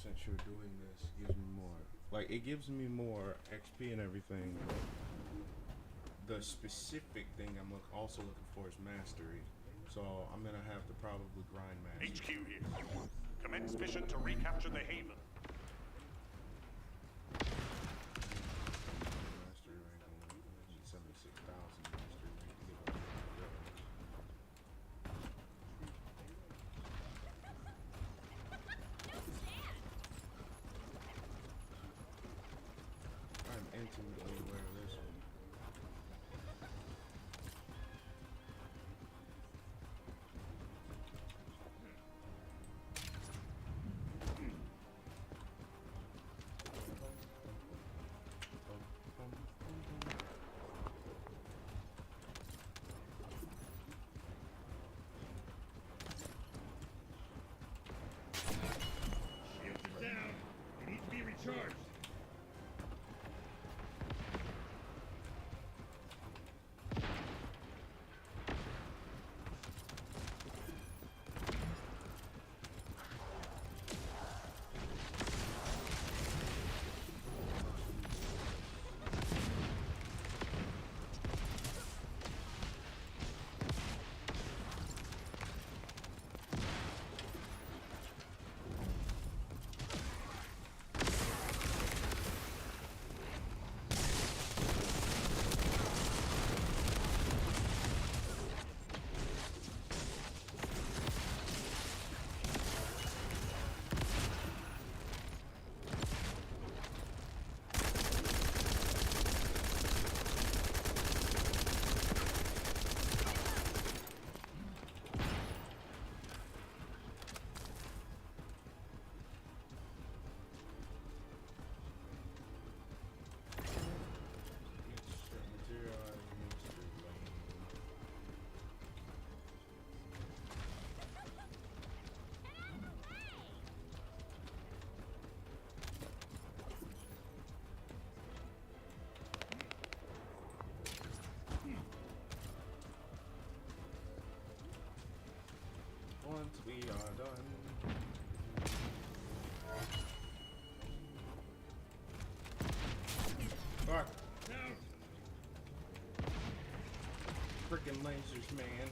100% sure doing this gives me more. Like, it gives me more XP and everything. The specific thing I'm also looking for is mastery. So I'm gonna have to probably grind mastery. HQ here. Commence mission to recapture the Haven. Mastery rank only 76,000 mastery rank to get up to I'm intimately aware of this one. Once we are done. Fuck. Freaking lasers, man.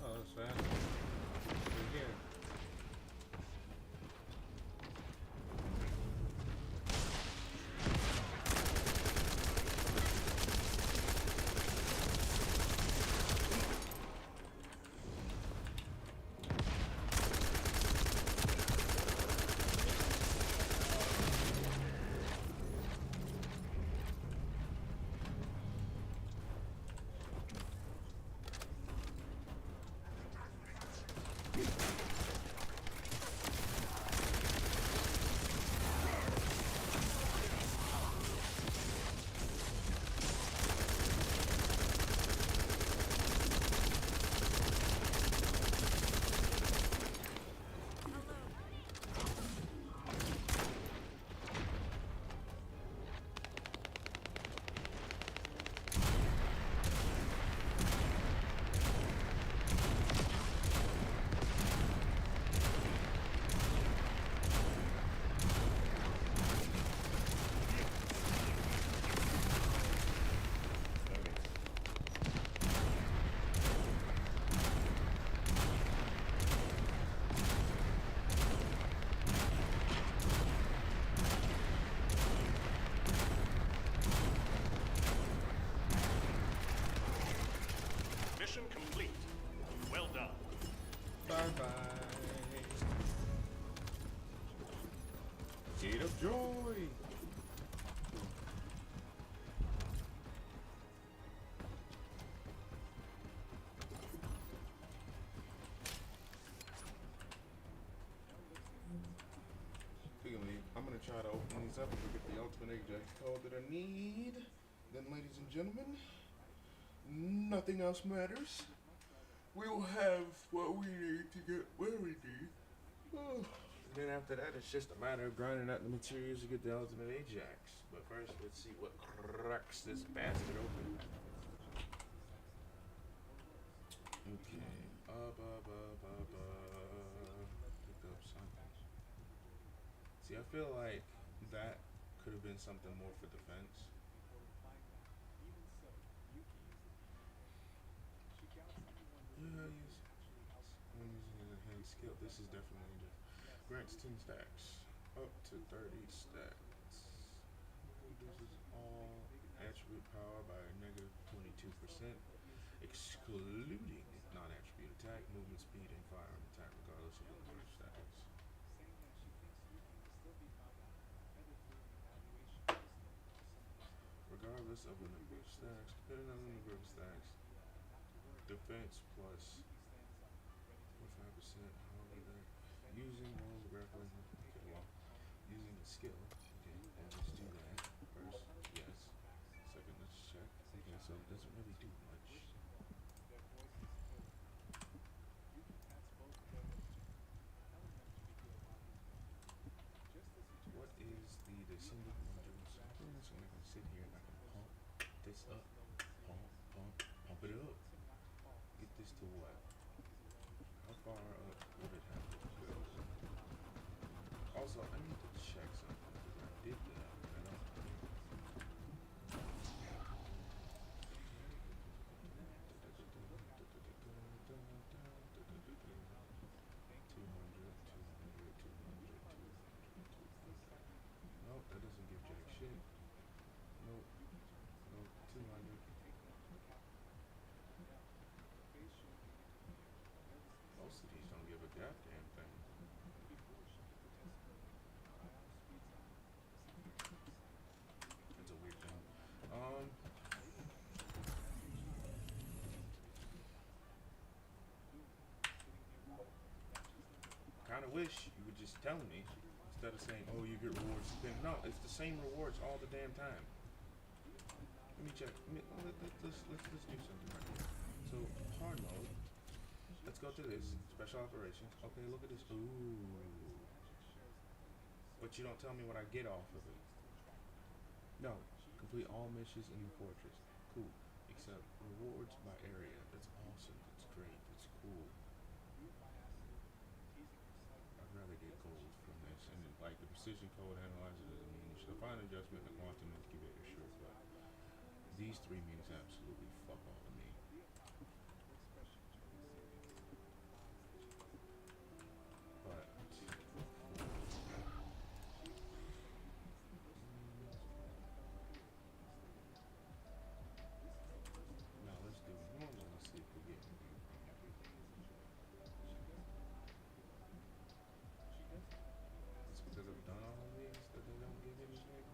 Oh, that's fast. Again. Mission complete. Well done. Bye-bye. Gate of Joy. try to open these up and get the ultimate Ajax code that I need. Then, ladies and gentlemen, nothing else matters. We will have what we need to get where we need. Oh. And then after that, it's just a matter of grinding out the materials to get the ultimate Ajax. But first, let's see what cracks this basket open. Okay. Pick up something. See, I feel like that could have been something more for defense. Yeah, I'm using an enhanced skill. This is definitely different. Grants 10 stacks. Up to 30 stacks. Reduces all attribute power by a negative 22%, excluding non-attribute attack, movement speed, and firearm attack, regardless of the number of stacks. Regardless of the number of stacks, depending on the number of stacks, defense plus 45%, however that, using roll grappling, okay, well, using a skill, okay, well, let's do that first, yes, second, let's check, okay, so it doesn't really do much. What is the Descendant modules? I'm pretty much gonna sit here and I can pump this up, pump it up, get this to what? How far up would it have to go? Also, I need to check something because I did that, but I don't think. 200. Nope, that doesn't give jack shit. Nope, 200. Most of these don't give a goddamn thing. That's a weird thing. Kind of wish you would just tell me instead of saying, "Oh, you get rewards." No, it's the same rewards all the damn time. Let me check. Let's do something right here. So hard mode. Let's go to this special operations. Okay, look at this. Ooh. But you don't tell me what I get off of it. No. Complete all missions in the fortress. Cool. Except rewards by area. That's awesome. That's great. That's cool. I'd rather get gold from this. And like the precision code analyzer doesn't mean the fine adjustment and the quantum incubator, sure, but these three means absolutely fuck all to me. But now let's do normal. Let's see if we get anything from it. It's because I've done all of these that they don't give anything.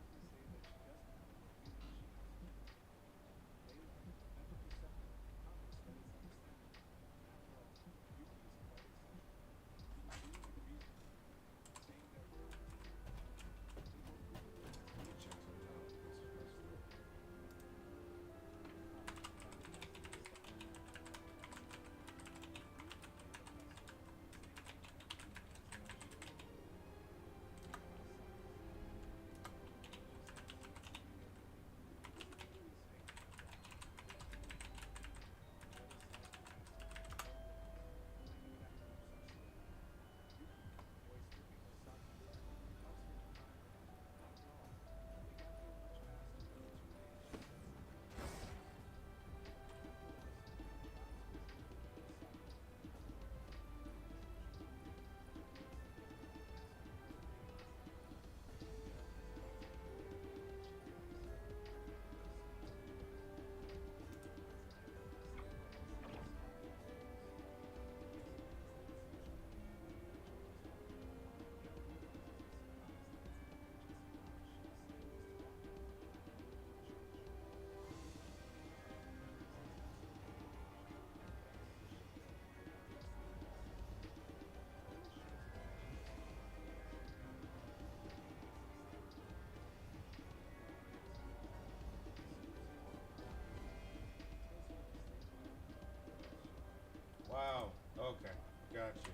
got you.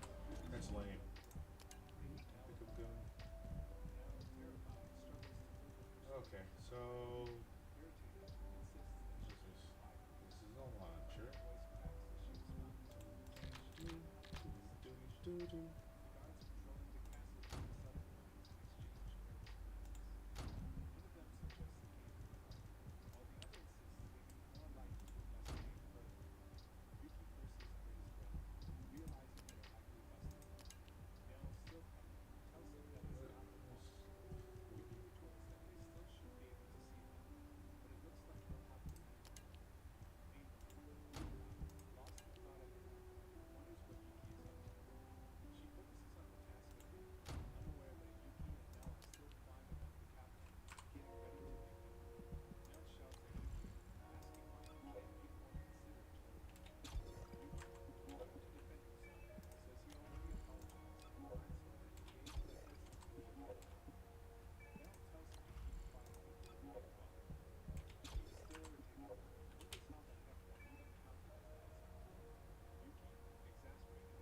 That's lame. Pick up gun. Okay, so what is this? This is a launcher. Do.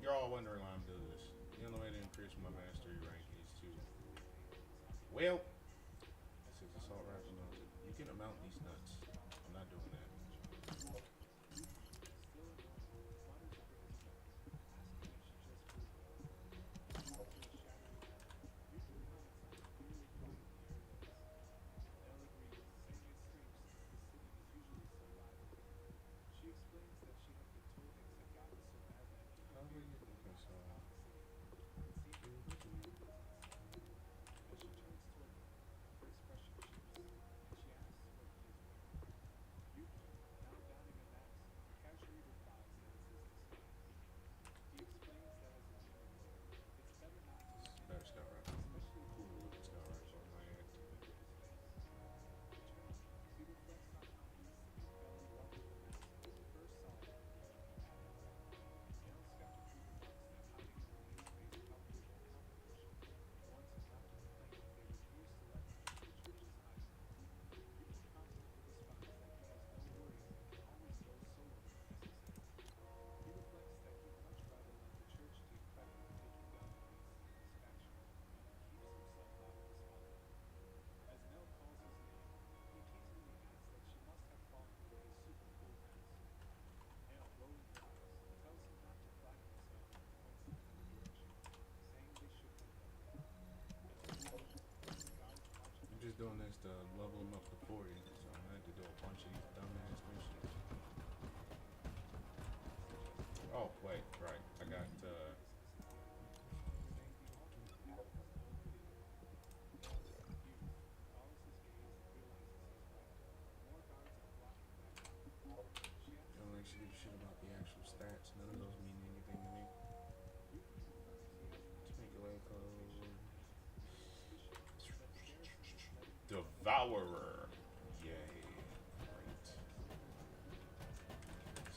You're all wondering why I'm doing this. The only way to increase my mastery rank is to, well, since assault rifle mounted, you can mount these nuts. I'm not doing that. Okay, so better scout rifle. Cool looking scout rifle, I might add. I'm just doing this to level them up to 40, so I had to do a bunch of these dumbass missions. Oh, wait, right. I got, I don't actually give a shit about the actual stats. None of those mean anything to me. Let's make a way code. Devourer. Yay. Great.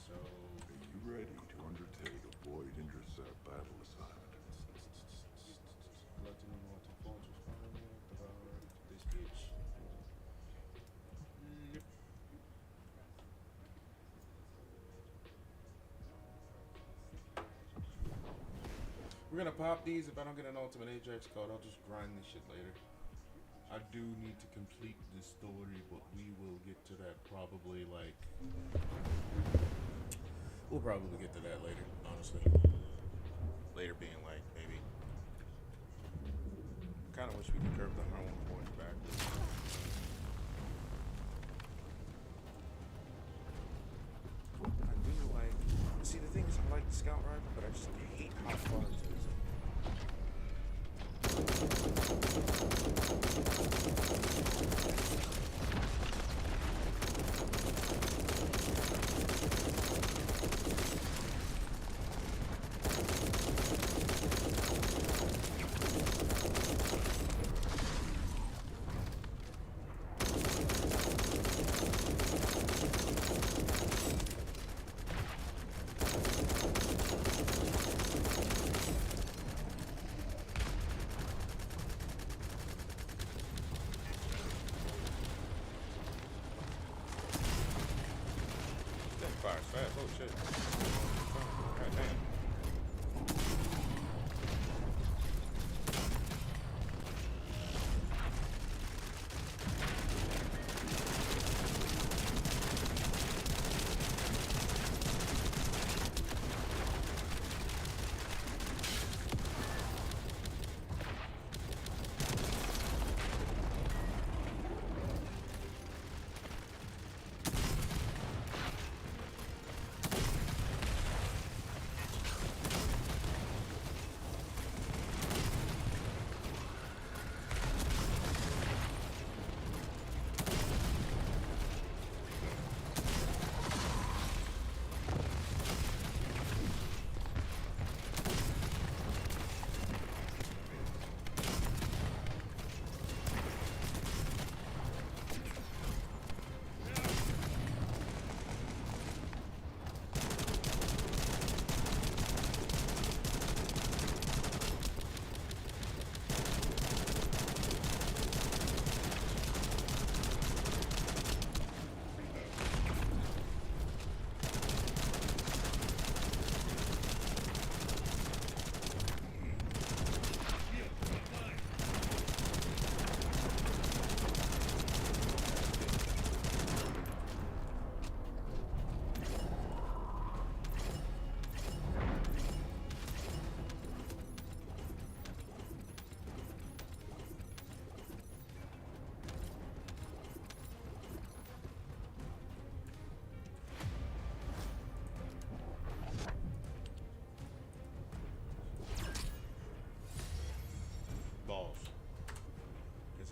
So, Are you ready to undertake a void intercept battle assignment? Gluttony, Mortal Fortress, Devourer, this bitch. Nope. We're gonna pop these. If I don't get an ultimate Ajax code, I'll just grind this shit later. I do need to complete this story, but we will get to that probably like... We'll probably get to that later, honestly. Later being like, maybe. Kinda wish we could curve the Harlem points back. I do like... See, the thing is, I like the scout rifle, but I just hate how far it is. Fires fast. Oh shit. God damn.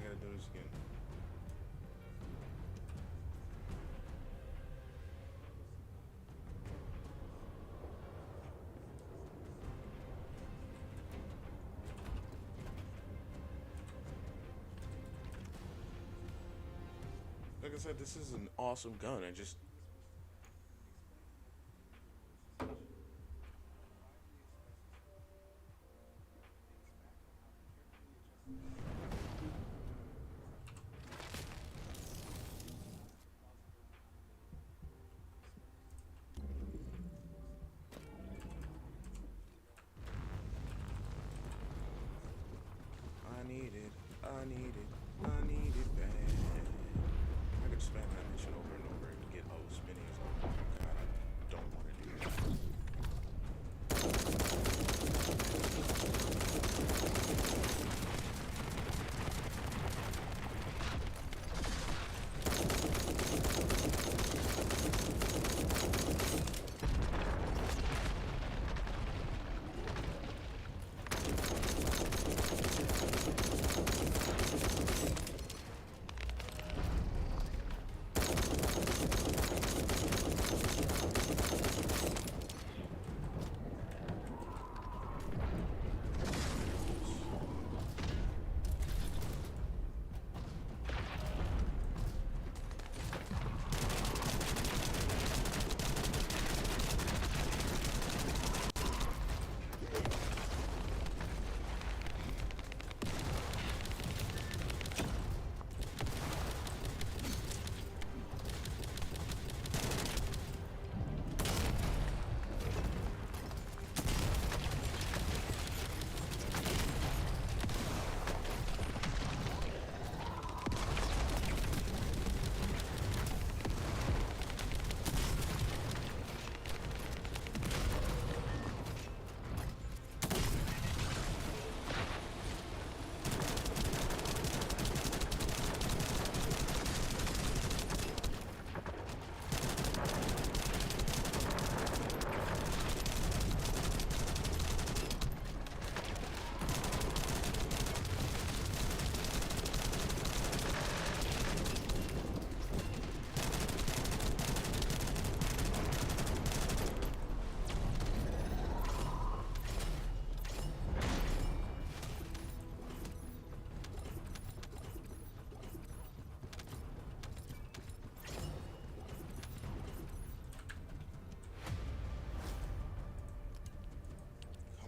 I gotta do this again. Like I said, this is an awesome gun. I just I need it bad. I could spam that mission over and over and get those minis. Oh my god, I don't want to do that.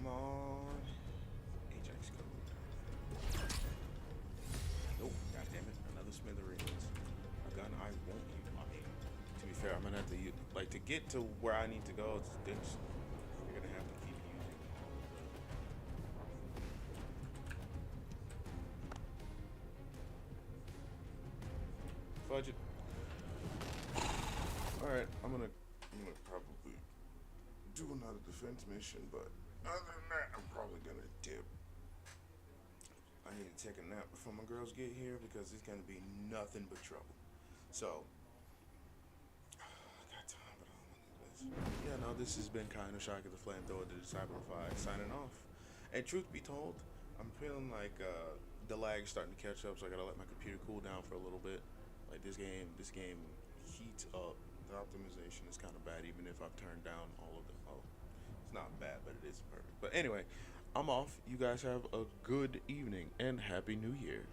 Come on. Ajax code. Nope, god damn it. Another smithereens. A gun I won't use. I mean, to be fair, I'm gonna have to use, like, to get to where I need to go, you're gonna have to keep using all of the fudge it. Alright, I'm gonna probably do another defense mission, but other than that, I'm probably gonna dip. I need to take a nap before my girls get here because it's gonna be nothing but trouble. So, I got time, but I don't want to do this. Yeah, no, this has been Kind of Shock of the Flamethrower, the Disciple of Fire, signing off. And truth be told, I'm feeling like the lag's starting to catch up, so I gotta let my computer cool down for a little bit. Like this game heats up. The optimization is kind of bad, even if I've turned down all of the. Oh, it's not bad, but it isn't perfect. But anyway, I'm off. You guys have a good evening and Happy New Year.